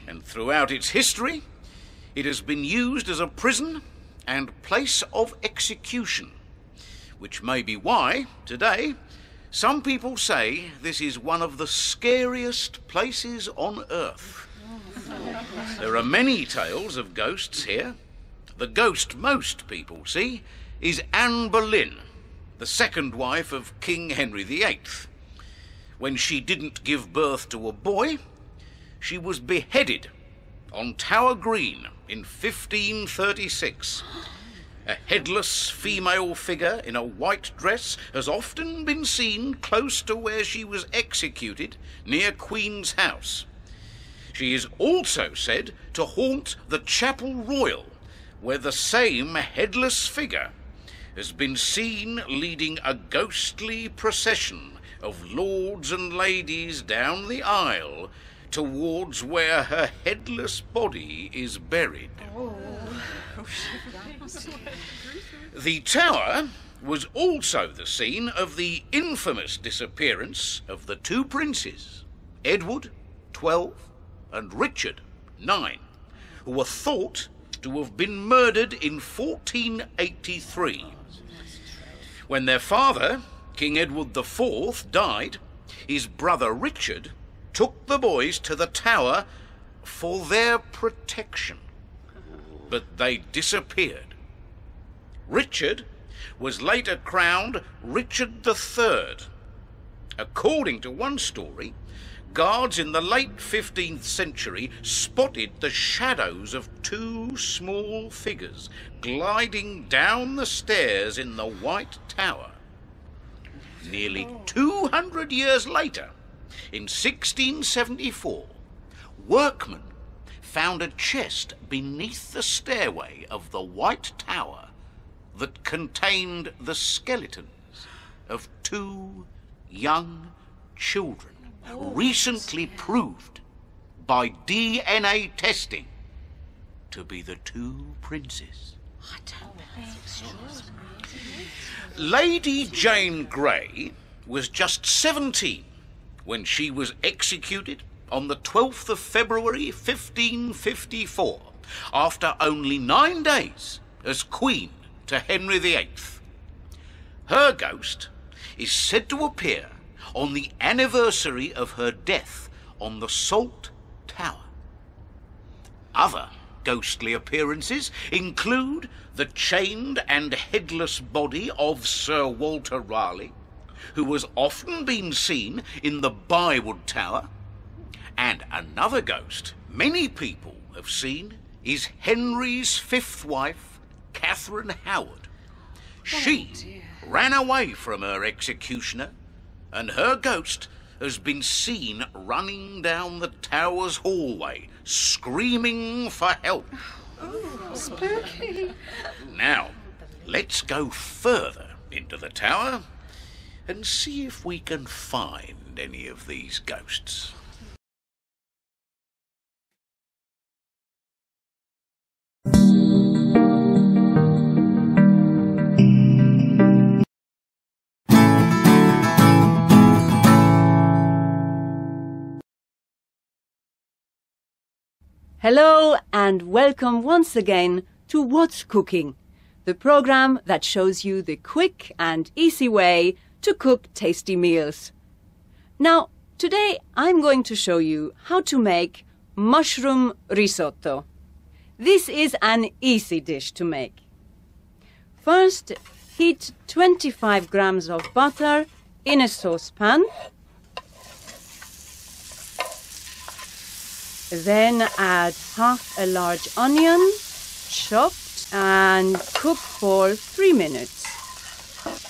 And throughout its history, it has been used as a prison and place of execution, which may be why, today, some people say this is one of the scariest places on earth. There are many tales of ghosts here. The ghost most people see is Anne Boleyn, the second wife of King Henry VIII. When she didn't give birth to a boy, she was beheaded on Tower Green in 1536. A headless female figure in a white dress has often been seen close to where she was executed, near Queen's House. She is also said to haunt the Chapel Royal, where the same headless figure has been seen leading a ghostly procession of lords and ladies down the aisle towards where her headless body is buried. The tower was also the scene of the infamous disappearance of the two princes, Edward, 12, and Richard, 9, who were thought to have been murdered in 1483. When their father, King Edward IV, died, his brother Richard took the boys to the tower for their protection, but they disappeared. Richard was later crowned Richard III. According to one story, guards in the late 15th century spotted the shadows of two small figures gliding down the stairs in the White Tower. Nearly 200 years later, in 1674, workmen found a chest beneath the stairway of the White Tower that contained the skeletons of two young children, recently proved by DNA testing to be the two princes. Lady Jane Grey was just 17 when she was executed on the 12th of February 1554, after only 9 days as Queen to Henry VIII. Her ghost is said to appear on the anniversary of her death on the Salt Tower. Other ghostly appearances include the chained and headless body of Sir Walter Raleigh, who has often been seen in the Bywood Tower, and another ghost many people have seen is Henry's fifth wife, Catherine Howard. She ran away from her executioner, and her ghost has been seen running down the tower's hallway, screaming for help. Oh, spooky. Now, let's go further into the tower and see if we can find any of these ghosts. Hello and welcome once again to What's Cooking, the program that shows you the quick and easy way to cook tasty meals. Now, Today I'm going to show you how to make mushroom risotto. This is an easy dish to make. First, heat 25 grams of butter in a saucepan. Then add half a large onion, chopped, and cook for 3 minutes.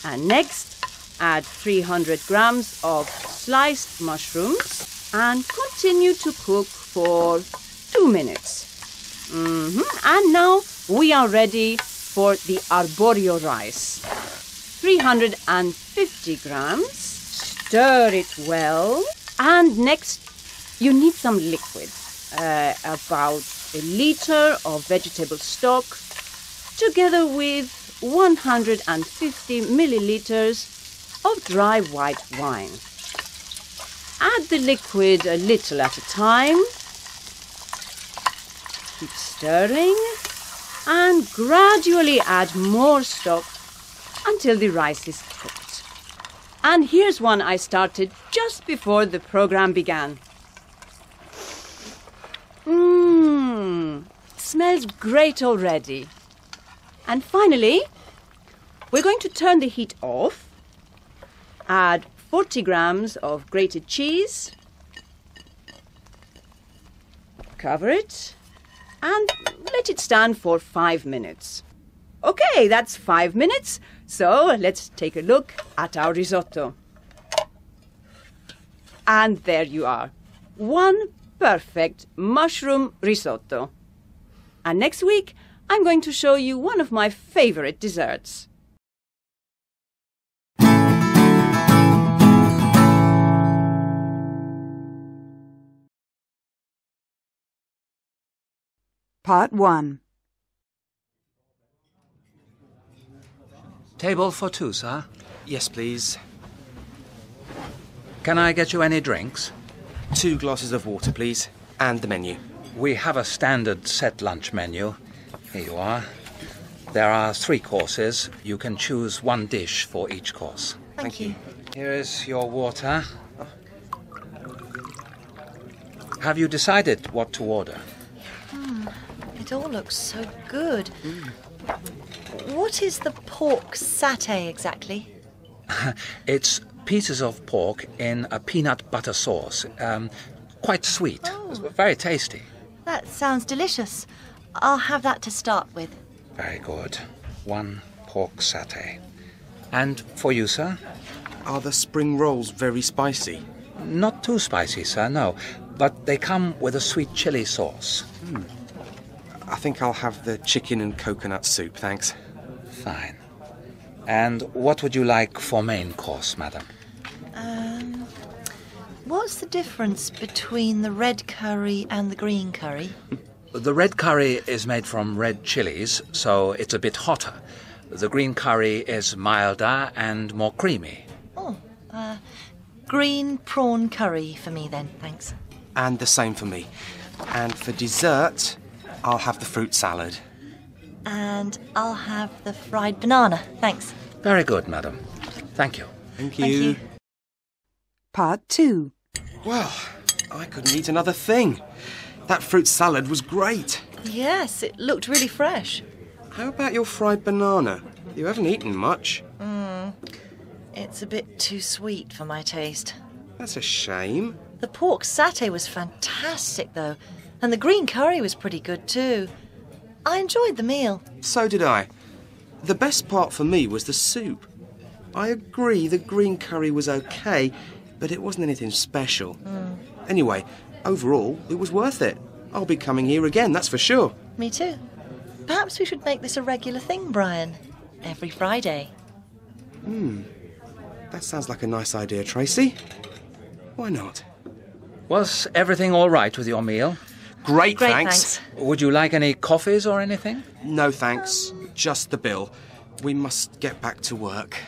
And next, add 300 grams of sliced mushrooms and continue to cook for 2 minutes. And now we are ready for the arborio rice. 350 grams. Stir it well. And next, you need some liquid. About a liter of vegetable stock, together with 150 milliliters of dry white wine. Add the liquid a little at a time. Keep stirring and gradually add more stock until the rice is cooked. And here's one I started just before the program began. Smells great already. And finally, we're going to turn the heat off. Add 40 grams of grated cheese. Cover it and let it stand for 5 minutes. Okay, that's 5 minutes. So let's take a look at our risotto. And there you are. One perfect mushroom risotto. And next week, I'm going to show you one of my favorite desserts. Part 1. Table for two, sir. Yes, please. Can I get you any drinks? 2 glasses of water, please, and the menu. We have a standard set lunch menu. Here you are. There are 3 courses. You can choose 1 dish for each course. Thank you. Here is your water. Have you decided what to order? It all looks so good. What is the pork satay exactly? It's pieces of pork in a peanut butter sauce. Quite sweet. Very tasty. That sounds delicious. I'll have that to start with. Very good. 1 pork satay. And for you, sir? Are the spring rolls very spicy? Not too spicy, sir, no. But they come with a sweet chili sauce. I think I'll have the chicken and coconut soup, thanks. Fine. And what would you like for main course, madam? What's the difference between the red curry and the green curry? The red curry is made from red chilies, so it's a bit hotter. The green curry is milder and more creamy. Green prawn curry for me then, thanks. And the same for me. And for dessert, I'll have the fruit salad. And I'll have the fried banana, thanks. Very good, madam. Thank you. Thank you. Thank you. Part 2. Well, I couldn't eat another thing. That fruit salad was great. Yes, it looked really fresh. How about your fried banana? You haven't eaten much. It's a bit too sweet for my taste. That's a shame. The pork satay was fantastic, though, and the green curry was pretty good, too. I enjoyed the meal. So did I. The best part for me was the soup. I agree the green curry was okay, but it wasn't anything special. Anyway, overall, it was worth it. I'll be coming here again, that's for sure. Me too. Perhaps we should make this a regular thing, Brian. Every Friday. That sounds like a nice idea, Tracy. Why not? Was everything all right with your meal? Great, Great, thanks. Would you like any coffees or anything? No, thanks. Just the bill. We must get back to work.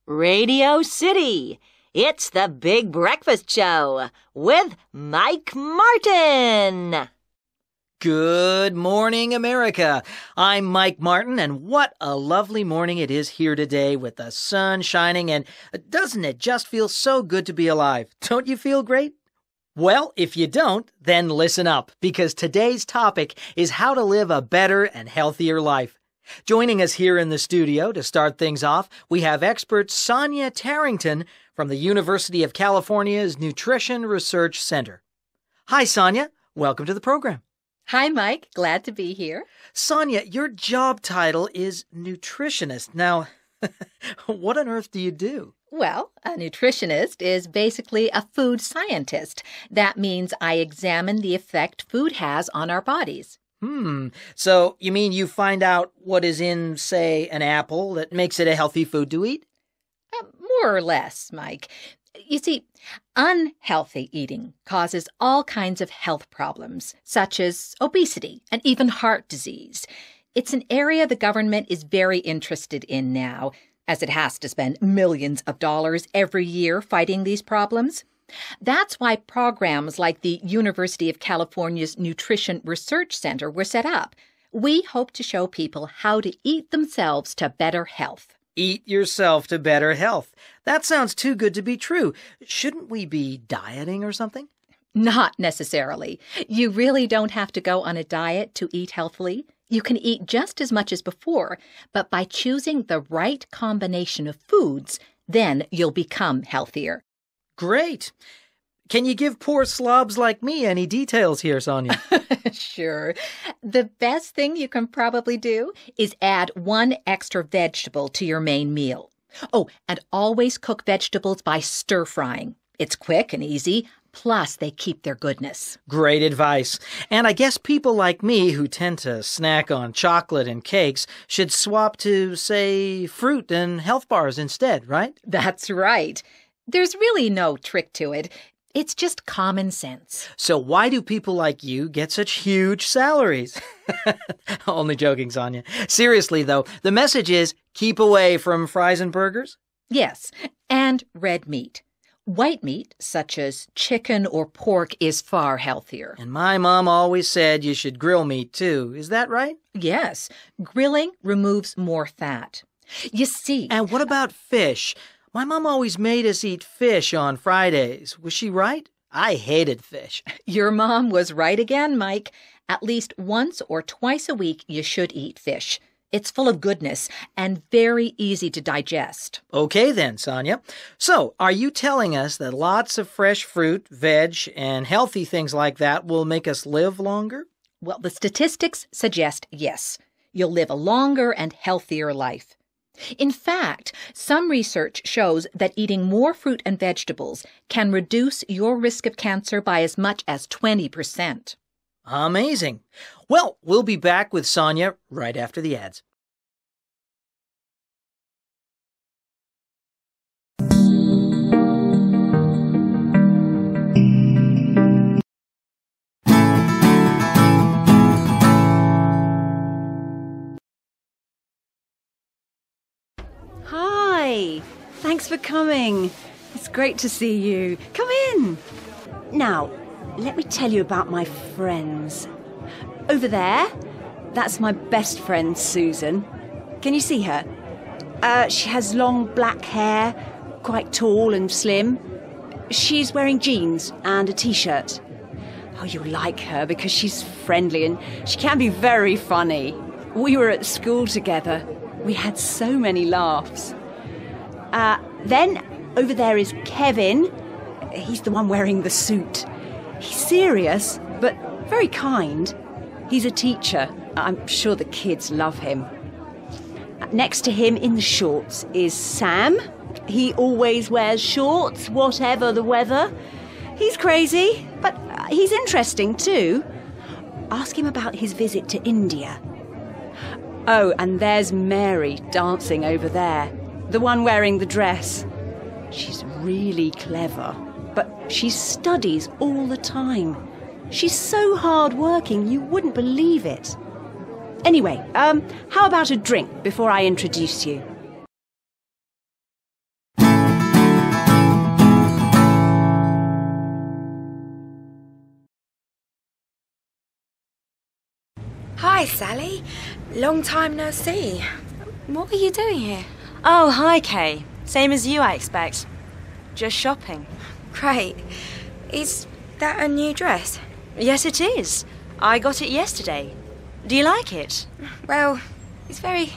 Radio City. It's the Big Breakfast Show with Mike Martin. Good morning, America. I'm Mike Martin, and what a lovely morning it is here today with the sun shining, and doesn't it just feel so good to be alive? Don't you feel great? Well, if you don't, then listen up, because today's topic is how to live a better and healthier life. Joining us here in the studio to start things off, we have expert Sonia Tarrington from the University of California's Nutrition Research Center. Hi, Sonia. Welcome to the program. Hi, Mike. Glad to be here. Sonia, your job title is nutritionist. Now, what on earth do you do? Well, a nutritionist is basically a food scientist. That means I examine the effect food has on our bodies. So you mean you find out what is in, say, an apple that makes it a healthy food to eat? More or less, Mike. You see, unhealthy eating causes all kinds of health problems, such as obesity and even heart disease. It's an area the government is very interested in now, as it has to spend millions of dollars every year fighting these problems. That's why programs like the University of California's Nutrition Research Center were set up. We hope to show people how to eat themselves to better health. Eat yourself to better health. That sounds too good to be true. Shouldn't we be dieting or something? Not necessarily. You really don't have to go on a diet to eat healthily. You can eat just as much as before, but by choosing the right combination of foods, then you'll become healthier. Great. Can you give poor slobs like me any details here, Sonia? Sure. The best thing you can probably do is add one extra vegetable to your main meal. Oh, and always cook vegetables by stir-frying. It's quick and easy, plus they keep their goodness. Great advice. And I guess people like me who tend to snack on chocolate and cakes should swap to, say, fruit and health bars instead, right? That's right. There's really no trick to it. It's just common sense. So why do people like you get such huge salaries? Only joking, Sonia. Seriously, though, the message is keep away from fries and burgers? Yes, and red meat. White meat, such as chicken or pork, is far healthier. And my mom always said you should grill meat, too. Is that right? Yes. Grilling removes more fat. You see... And what about fish? My mom always made us eat fish on Fridays. Was she right? I hated fish. Your mom was right again, Mike. At least once or twice a week you should eat fish. It's full of goodness and very easy to digest. Okay then, Sonia. So, are you telling us that lots of fresh fruit, veg, and healthy things like that will make us live longer? Well, the statistics suggest yes. You'll live a longer and healthier life. In fact, some research shows that eating more fruit and vegetables can reduce your risk of cancer by as much as 20%. Amazing. Well, we'll be back with Sonia right after the ads. Hi, thanks for coming. It's great to see you. Come in. Now, let me tell you about my friends. Over there, that's my best friend, Susan. Can you see her? She has long black hair, quite tall and slim. She's wearing jeans and a t-shirt. Oh, you'll like her because she's friendly and she can be very funny. We were at school together. We had so many laughs. Then over there is Kevin. He's the one wearing the suit. He's serious, but very kind. He's a teacher. I'm sure the kids love him. Next to him in the shorts is Sam. He always wears shorts, whatever the weather. He's crazy, but he's interesting too. Ask him about his visit to India. Oh, and there's Mary dancing over there. The one wearing the dress. She's really clever, but she studies all the time. She's so hard-working, you wouldn't believe it. Anyway, how about a drink before I introduce you? Hi, Sally. Long time no see. What were you doing here? Oh, hi, Kay. Same as you, I expect. Just shopping. Great. Is that a new dress? Yes, it is. I got it yesterday. Do you like it? Well, it's very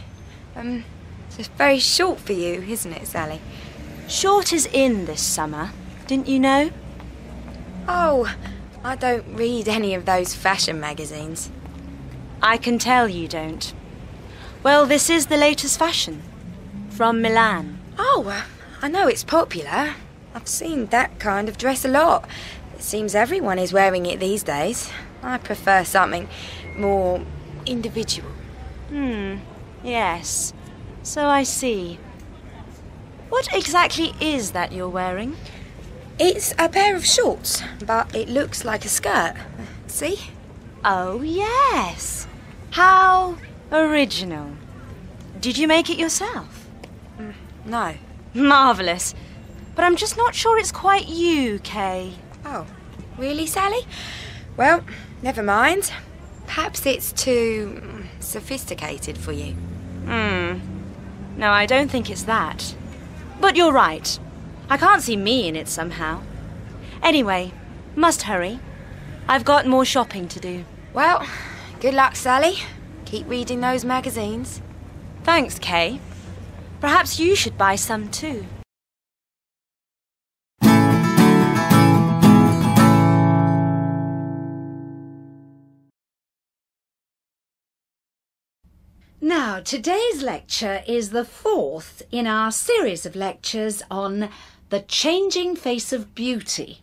short for you, isn't it, Sally? Short is in this summer. Didn't you know? Oh, I don't read any of those fashion magazines. I can tell you don't. Well, this is the latest fashion. From Milan. Oh, I know it's popular. I've seen that kind of dress a lot. It seems everyone is wearing it these days. I prefer something more individual. Yes. So I see. What exactly is that you're wearing? It's a pair of shorts, but it looks like a skirt. See? Oh, yes. How original. Did you make it yourself? No. Marvellous. But I'm just not sure it's quite you, Kay. Oh, really, Sally? Well, never mind. Perhaps it's too sophisticated for you. No, I don't think it's that. But you're right. I can't see me in it somehow. Anyway, must hurry. I've got more shopping to do. Well, good luck, Sally. Keep reading those magazines. Thanks, Kay. Perhaps you should buy some too. Now, today's lecture is the fourth in our series of lectures on the changing face of beauty.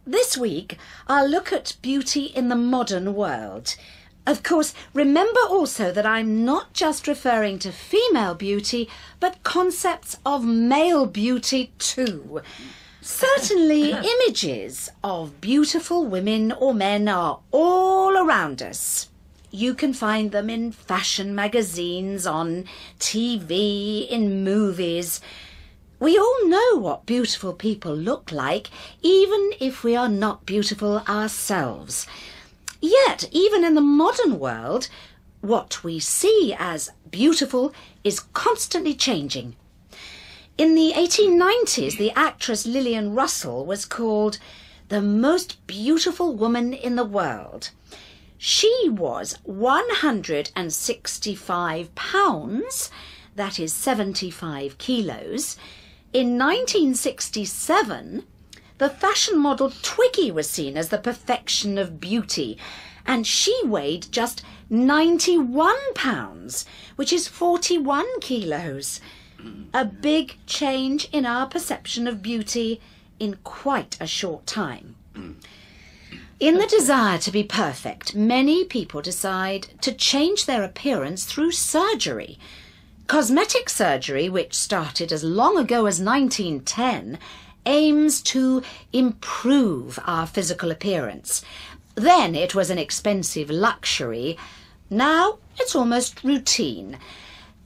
This week, I'll look at beauty in the modern world. Of course, remember also that I'm not just referring to female beauty, but concepts of male beauty too. Certainly, images of beautiful women or men are all around us. You can find them in fashion magazines, on TV, in movies. We all know what beautiful people look like, even if we are not beautiful ourselves. Yet, even in the modern world, what we see as beautiful is constantly changing. In the 1890s, the actress Lillian Russell was called the most beautiful woman in the world. She was 165 pounds, that is 75 kilos. In 1967, the fashion model Twiggy was seen as the perfection of beauty, and she weighed just 91 pounds, which is 41 kilos. A big change in our perception of beauty in quite a short time. In the desire to be perfect, many people decide to change their appearance through surgery. Cosmetic surgery, which started as long ago as 1910, aims to improve our physical appearance. Then it was an expensive luxury. Now it's almost routine.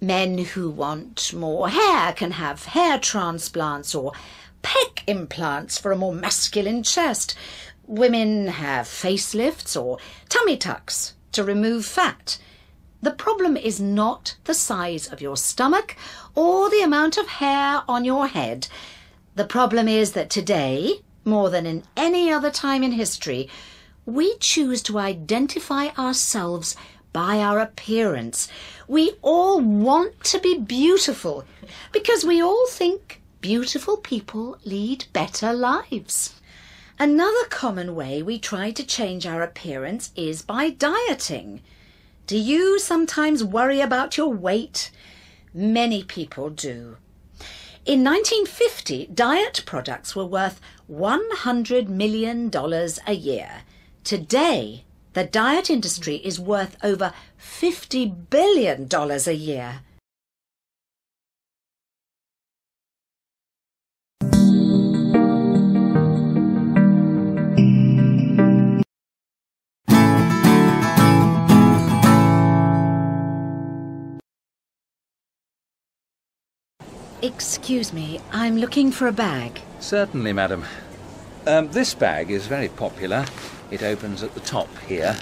Men who want more hair can have hair transplants or pec implants for a more masculine chest. Women have facelifts or tummy tucks to remove fat. The problem is not the size of your stomach or the amount of hair on your head. The problem is that today, more than in any other time in history, we choose to identify ourselves by our appearance. We all want to be beautiful because we all think beautiful people lead better lives. Another common way we try to change our appearance is by dieting. Do you sometimes worry about your weight? Many people do. In 1950, diet products were worth $100 million a year. Today, the diet industry is worth over $50 billion a year. Excuse me, I'm looking for a bag. Certainly, madam. This bag is very popular. It opens at the top here.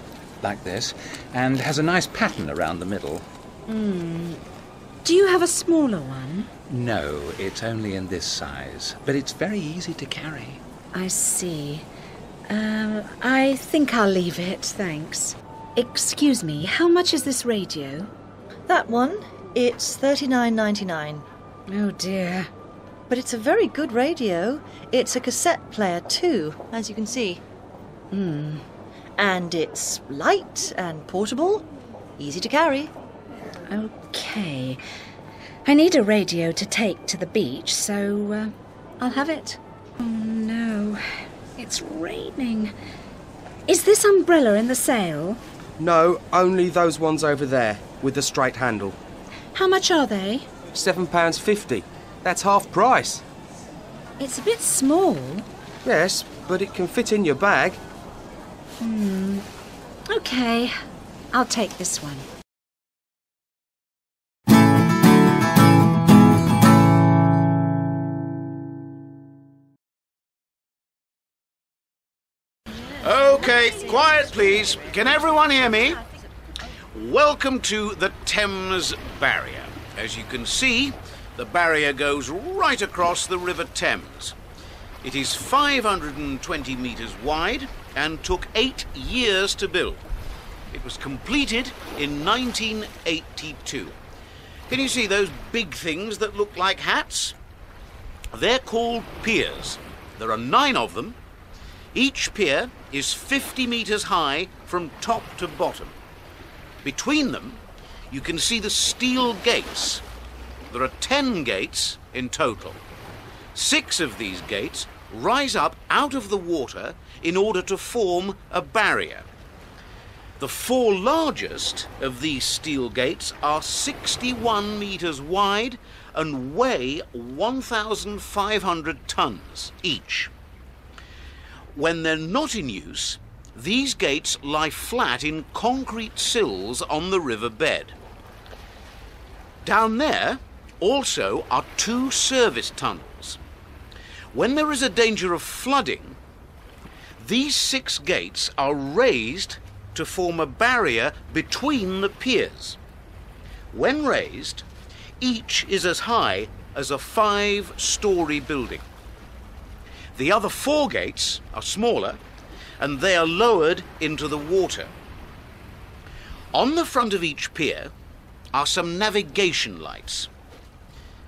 like this, and has a nice pattern around the middle. Do you have a smaller one? No, it's only in this size, but it's very easy to carry. I see. I think I'll leave it, thanks. Excuse me, how much is this radio? That one, it's $39.99. Oh dear. But it's a very good radio. It's a cassette player too, as you can see. And it's light and portable, easy to carry. Okay. I need a radio to take to the beach, so I'll have it. Oh no, it's raining. Is this umbrella in the sale? No, only those ones over there, with the straight handle. How much are they? £7.50. That's half price. It's a bit small. Yes, but it can fit in your bag. Okay, I'll take this one. Okay, quiet please. Can everyone hear me? Welcome to the Thames Barrier. As you can see, the barrier goes right across the River Thames. It is 520 metres wide and took 8 years to build. It was completed in 1982. Can you see those big things that look like hats? They're called piers. There are 9 of them. Each pier is 50 metres high from top to bottom. Between them, you can see the steel gates. There are 10 gates in total. 6 of these gates rise up out of the water in order to form a barrier. The 4 largest of these steel gates are 61 metres wide and weigh 1,500 tons each. When they're not in use, these gates lie flat in concrete sills on the river bed. Down there also are 2 service tunnels. When there is a danger of flooding, these 6 gates are raised to form a barrier between the piers. When raised, each is as high as a 5-storey building. The other 4 gates are smaller, and they are lowered into the water. On the front of each pier are some navigation lights.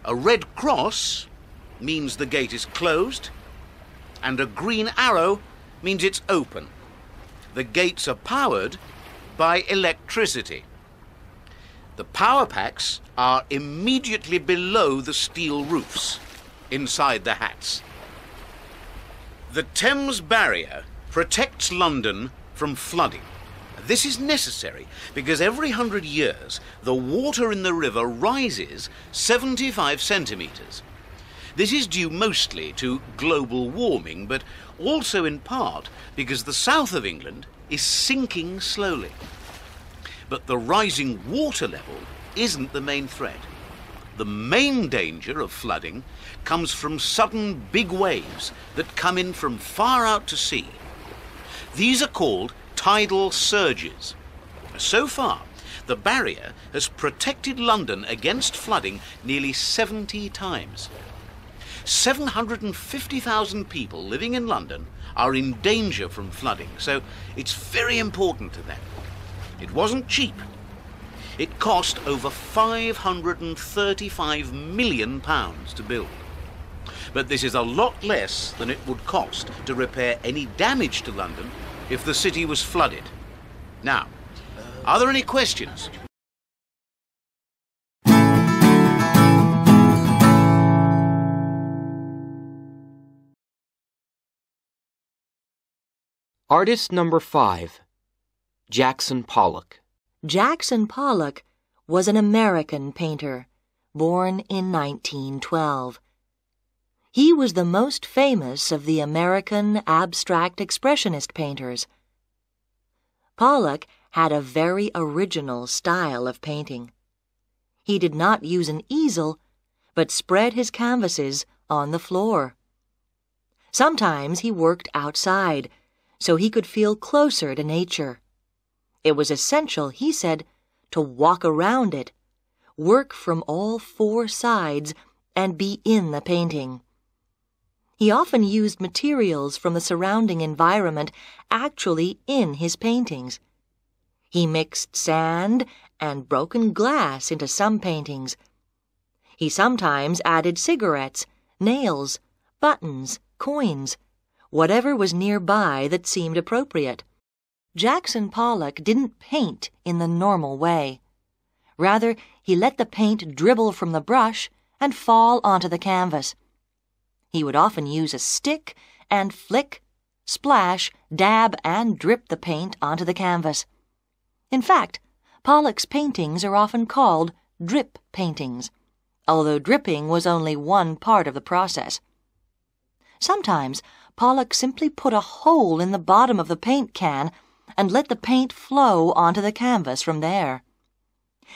A red cross means the gate is closed, and a green arrow means it's open. The gates are powered by electricity. The power packs are immediately below the steel roofs, inside the hats. The Thames Barrier protects London from flooding. This is necessary because every 100 years the water in the river rises 75 centimetres. This is due mostly to global warming, but also in part because the south of England is sinking slowly. But the rising water level isn't the main threat. The main danger of flooding comes from sudden big waves that come in from far out to sea. These are called tidal surges. So far, the barrier has protected London against flooding nearly 70 times. 750,000 people living in London are in danger from flooding, so it's very important to them. It wasn't cheap. It cost over £535 million to build. But this is a lot less than it would cost to repair any damage to London if the city was flooded. Now, are there any questions? Artist number 5, Jackson Pollock. Jackson Pollock was an American painter, born in 1912. He was the most famous of the American abstract expressionist painters. Pollock had a very original style of painting. He did not use an easel, but spread his canvases on the floor. Sometimes he worked outside, so he could feel closer to nature. It was essential, he said, to walk around it, work from all four sides, and be in the painting. He often used materials from the surrounding environment actually in his paintings. He mixed sand and broken glass into some paintings. He sometimes added cigarettes, nails, buttons, coins, whatever was nearby that seemed appropriate. Jackson Pollock didn't paint in the normal way. Rather, he let the paint dribble from the brush and fall onto the canvas. He would often use a stick and flick, splash, dab, and drip the paint onto the canvas. In fact, Pollock's paintings are often called drip paintings, although dripping was only one part of the process. Sometimes Pollock simply put a hole in the bottom of the paint can and let the paint flow onto the canvas from there.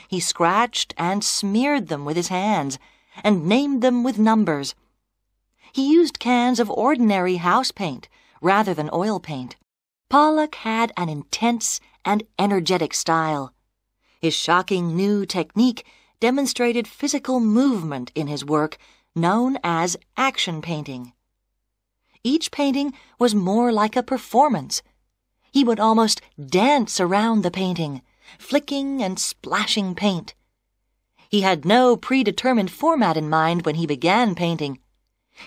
He scratched and smeared them with his hands and named them with numbers. He used cans of ordinary house paint rather than oil paint. Pollock had an intense and energetic style. His shocking new technique demonstrated physical movement in his work, known as action painting. Each painting was more like a performance. He would almost dance around the painting, flicking and splashing paint. He had no predetermined format in mind when he began painting.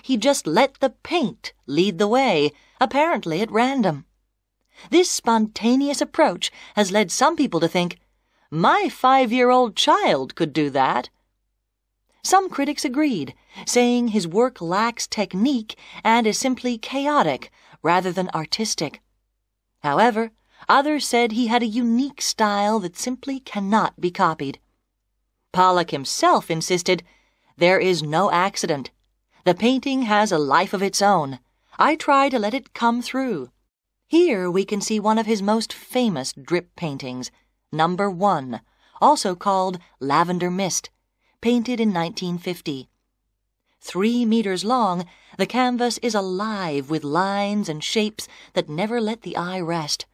He just let the paint lead the way, apparently at random. This spontaneous approach has led some people to think, my 5-year-old child could do that. Some critics agreed, saying his work lacks technique and is simply chaotic rather than artistic. However, others said he had a unique style that simply cannot be copied. Pollock himself insisted, there is no accident. The painting has a life of its own. I try to let it come through. Here we can see one of his most famous drip paintings, Number 1, also called Lavender Mist, painted in 1950. 3 meters long, the canvas is alive with lines and shapes that never let the eye rest.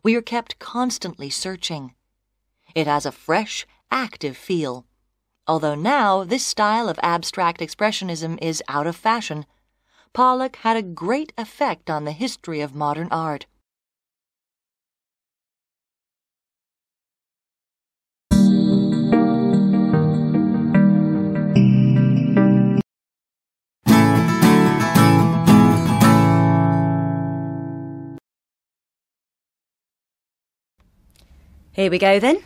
We are kept constantly searching. It has a fresh, active feel. Although now this style of abstract expressionism is out of fashion, Pollock had a great effect on the history of modern art. Here we go then.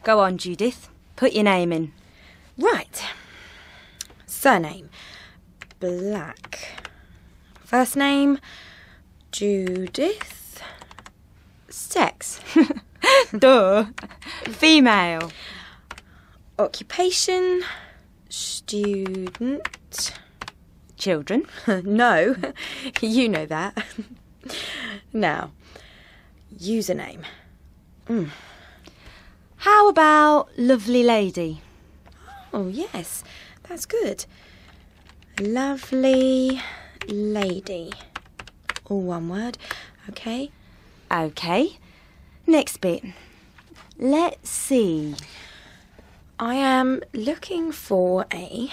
Go on, Judith. Put your name in. Right. Surname, Black. First name, Judith. Sex. Duh. Female. Occupation, student. Children. No, you know that. Now, username. How about lovely lady? Oh, yes, that's good. Lovely lady. All one word. Okay. Okay. Next bit. Let's see. I am looking for a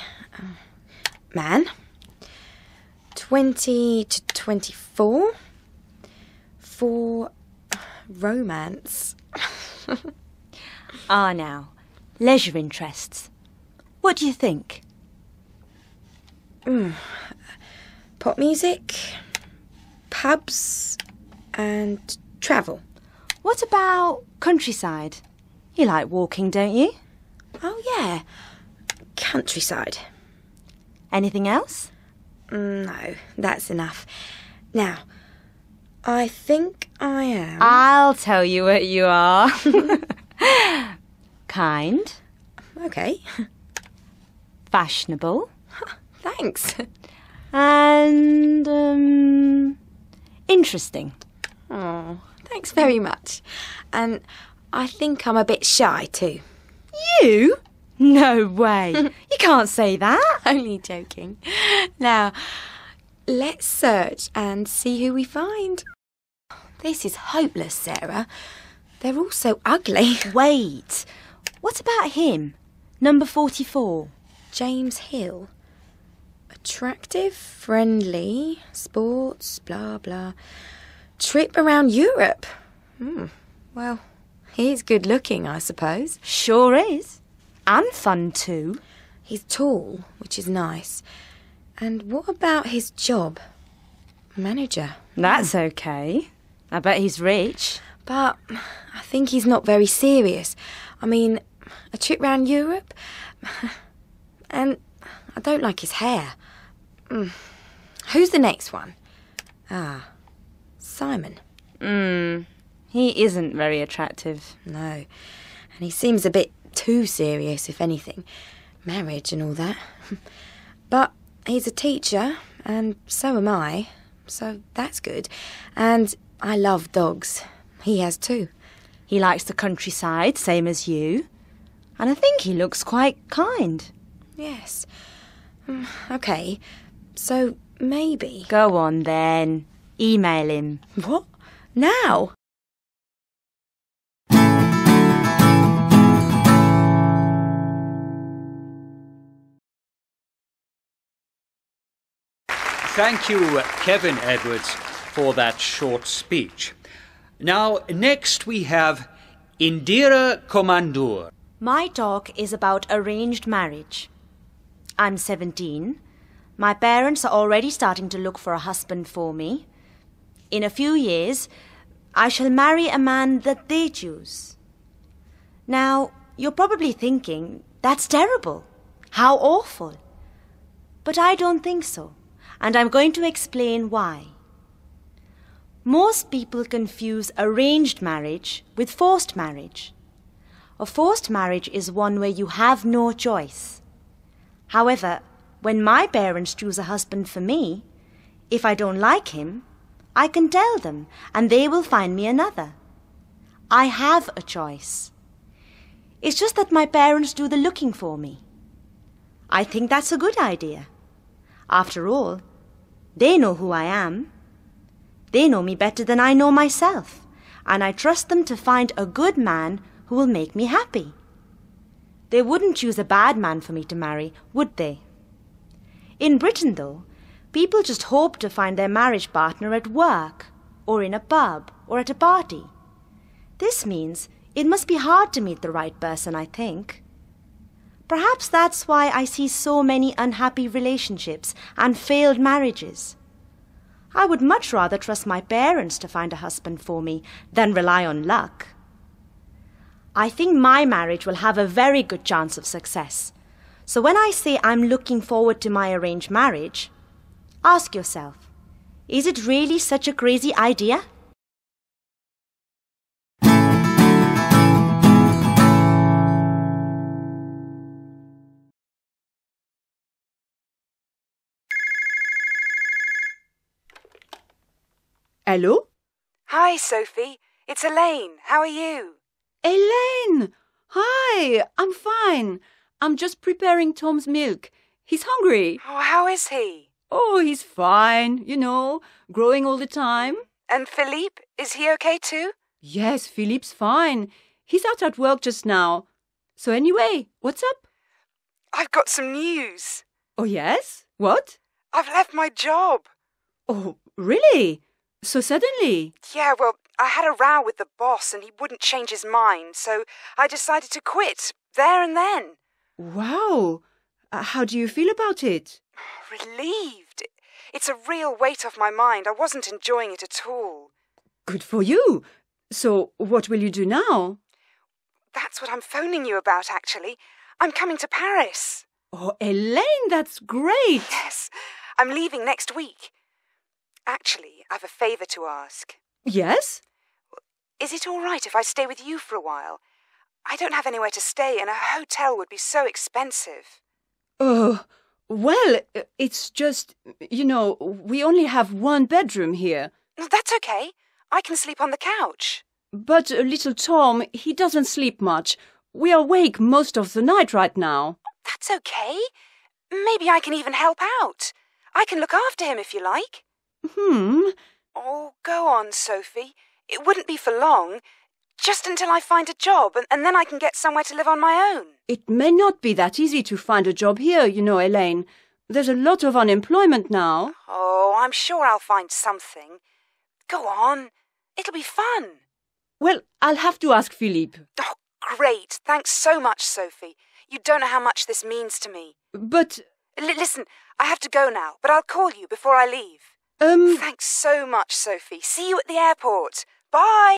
man, 20 to 24, for romance. Now, leisure interests. What do you think? Pop music, pubs, and travel. What about countryside? You like walking, don't you? Oh, yeah. Countryside. Anything else? No, that's enough. Now, I think I am... I'll tell you what you are. Kind. Okay. Fashionable. Thanks. And, interesting. Oh, thanks very much. And I think I'm a bit shy too. You? No way. You can't say that. Only joking. Now, let's search and see who we find. This is hopeless, Sarah. They're all so ugly. Wait, what about him? Number 44. James Hill. Attractive, friendly, sports, blah, blah. Trip around Europe. Well, he's good looking, I suppose. Sure is. And fun too. He's tall, which is nice. And what about his job? Manager. That's okay. I bet he's rich. But I think he's not very serious. I mean, a trip round Europe? And I don't like his hair. Who's the next one? Simon. He isn't very attractive. No. And he seems a bit too serious, if anything. Marriage and all that. But he's a teacher, and so am I. So that's good. And I love dogs. He has too. He likes the countryside, same as you. And I think he looks quite kind. Yes. OK. So maybe... Go on then. Email him. What? Now? Thank you, Kevin Edwards, for that short speech. Now, next we have Indira Komandur. My talk is about arranged marriage. I'm 17. My parents are already starting to look for a husband for me. In a few years, I shall marry a man that they choose. Now, you're probably thinking, that's terrible. How awful. But I don't think so. And I'm going to explain why. Most people confuse arranged marriage with forced marriage. A forced marriage is one where you have no choice. However, when my parents choose a husband for me, if I don't like him, I can tell them and they will find me another. I have a choice. It's just that my parents do the looking for me. I think that's a good idea. After all, they know who I am. They know me better than I know myself, and I trust them to find a good man who will make me happy. They wouldn't choose a bad man for me to marry, would they? In Britain, though, people just hope to find their marriage partner at work, or in a pub, or at a party. This means it must be hard to meet the right person, I think. Perhaps that's why I see so many unhappy relationships and failed marriages. I would much rather trust my parents to find a husband for me than rely on luck. I think my marriage will have a very good chance of success. So when I say I'm looking forward to my arranged marriage, ask yourself, is it really such a crazy idea? Hello? Hi, Sophie. It's Elaine. How are you? Elaine! Hi, I'm fine. I'm just preparing Tom's milk. He's hungry. Oh, how is he? Oh, he's fine, growing all the time. And Philippe, is he okay too? Yes, Philippe's fine. He's out at work just now. So anyway, what's up? I've got some news. Oh, yes? What? I've left my job. Oh, really? So suddenly? Yeah, well, I had a row with the boss and he wouldn't change his mind, so I decided to quit, there and then. Wow. How do you feel about it? Relieved. It's a real weight off my mind. I wasn't enjoying it at all. Good for you. So what will you do now? That's what I'm phoning you about, actually. I'm coming to Paris. Oh, Elaine, that's great. Yes, I'm leaving next week. Actually, I've a favour to ask. Yes? Is it all right if I stay with you for a while? I don't have anywhere to stay and a hotel would be so expensive. Oh, well, it's just, we only have one bedroom here. That's okay. I can sleep on the couch. But little Tom, he doesn't sleep much. We are awake most of the night right now. That's okay. Maybe I can even help out. I can look after him if you like. Oh, go on, Sophie. It wouldn't be for long. Just until I find a job, and then I can get somewhere to live on my own. It may not be that easy to find a job here, you know, Elaine. There's a lot of unemployment now. Oh, I'm sure I'll find something. Go on. It'll be fun. Well, I'll have to ask Philippe. Oh, great. Thanks so much, Sophie. You don't know how much this means to me. But... Listen, I have to go now, but I'll call you before I leave. Thanks so much, Sophie. See you at the airport. Bye.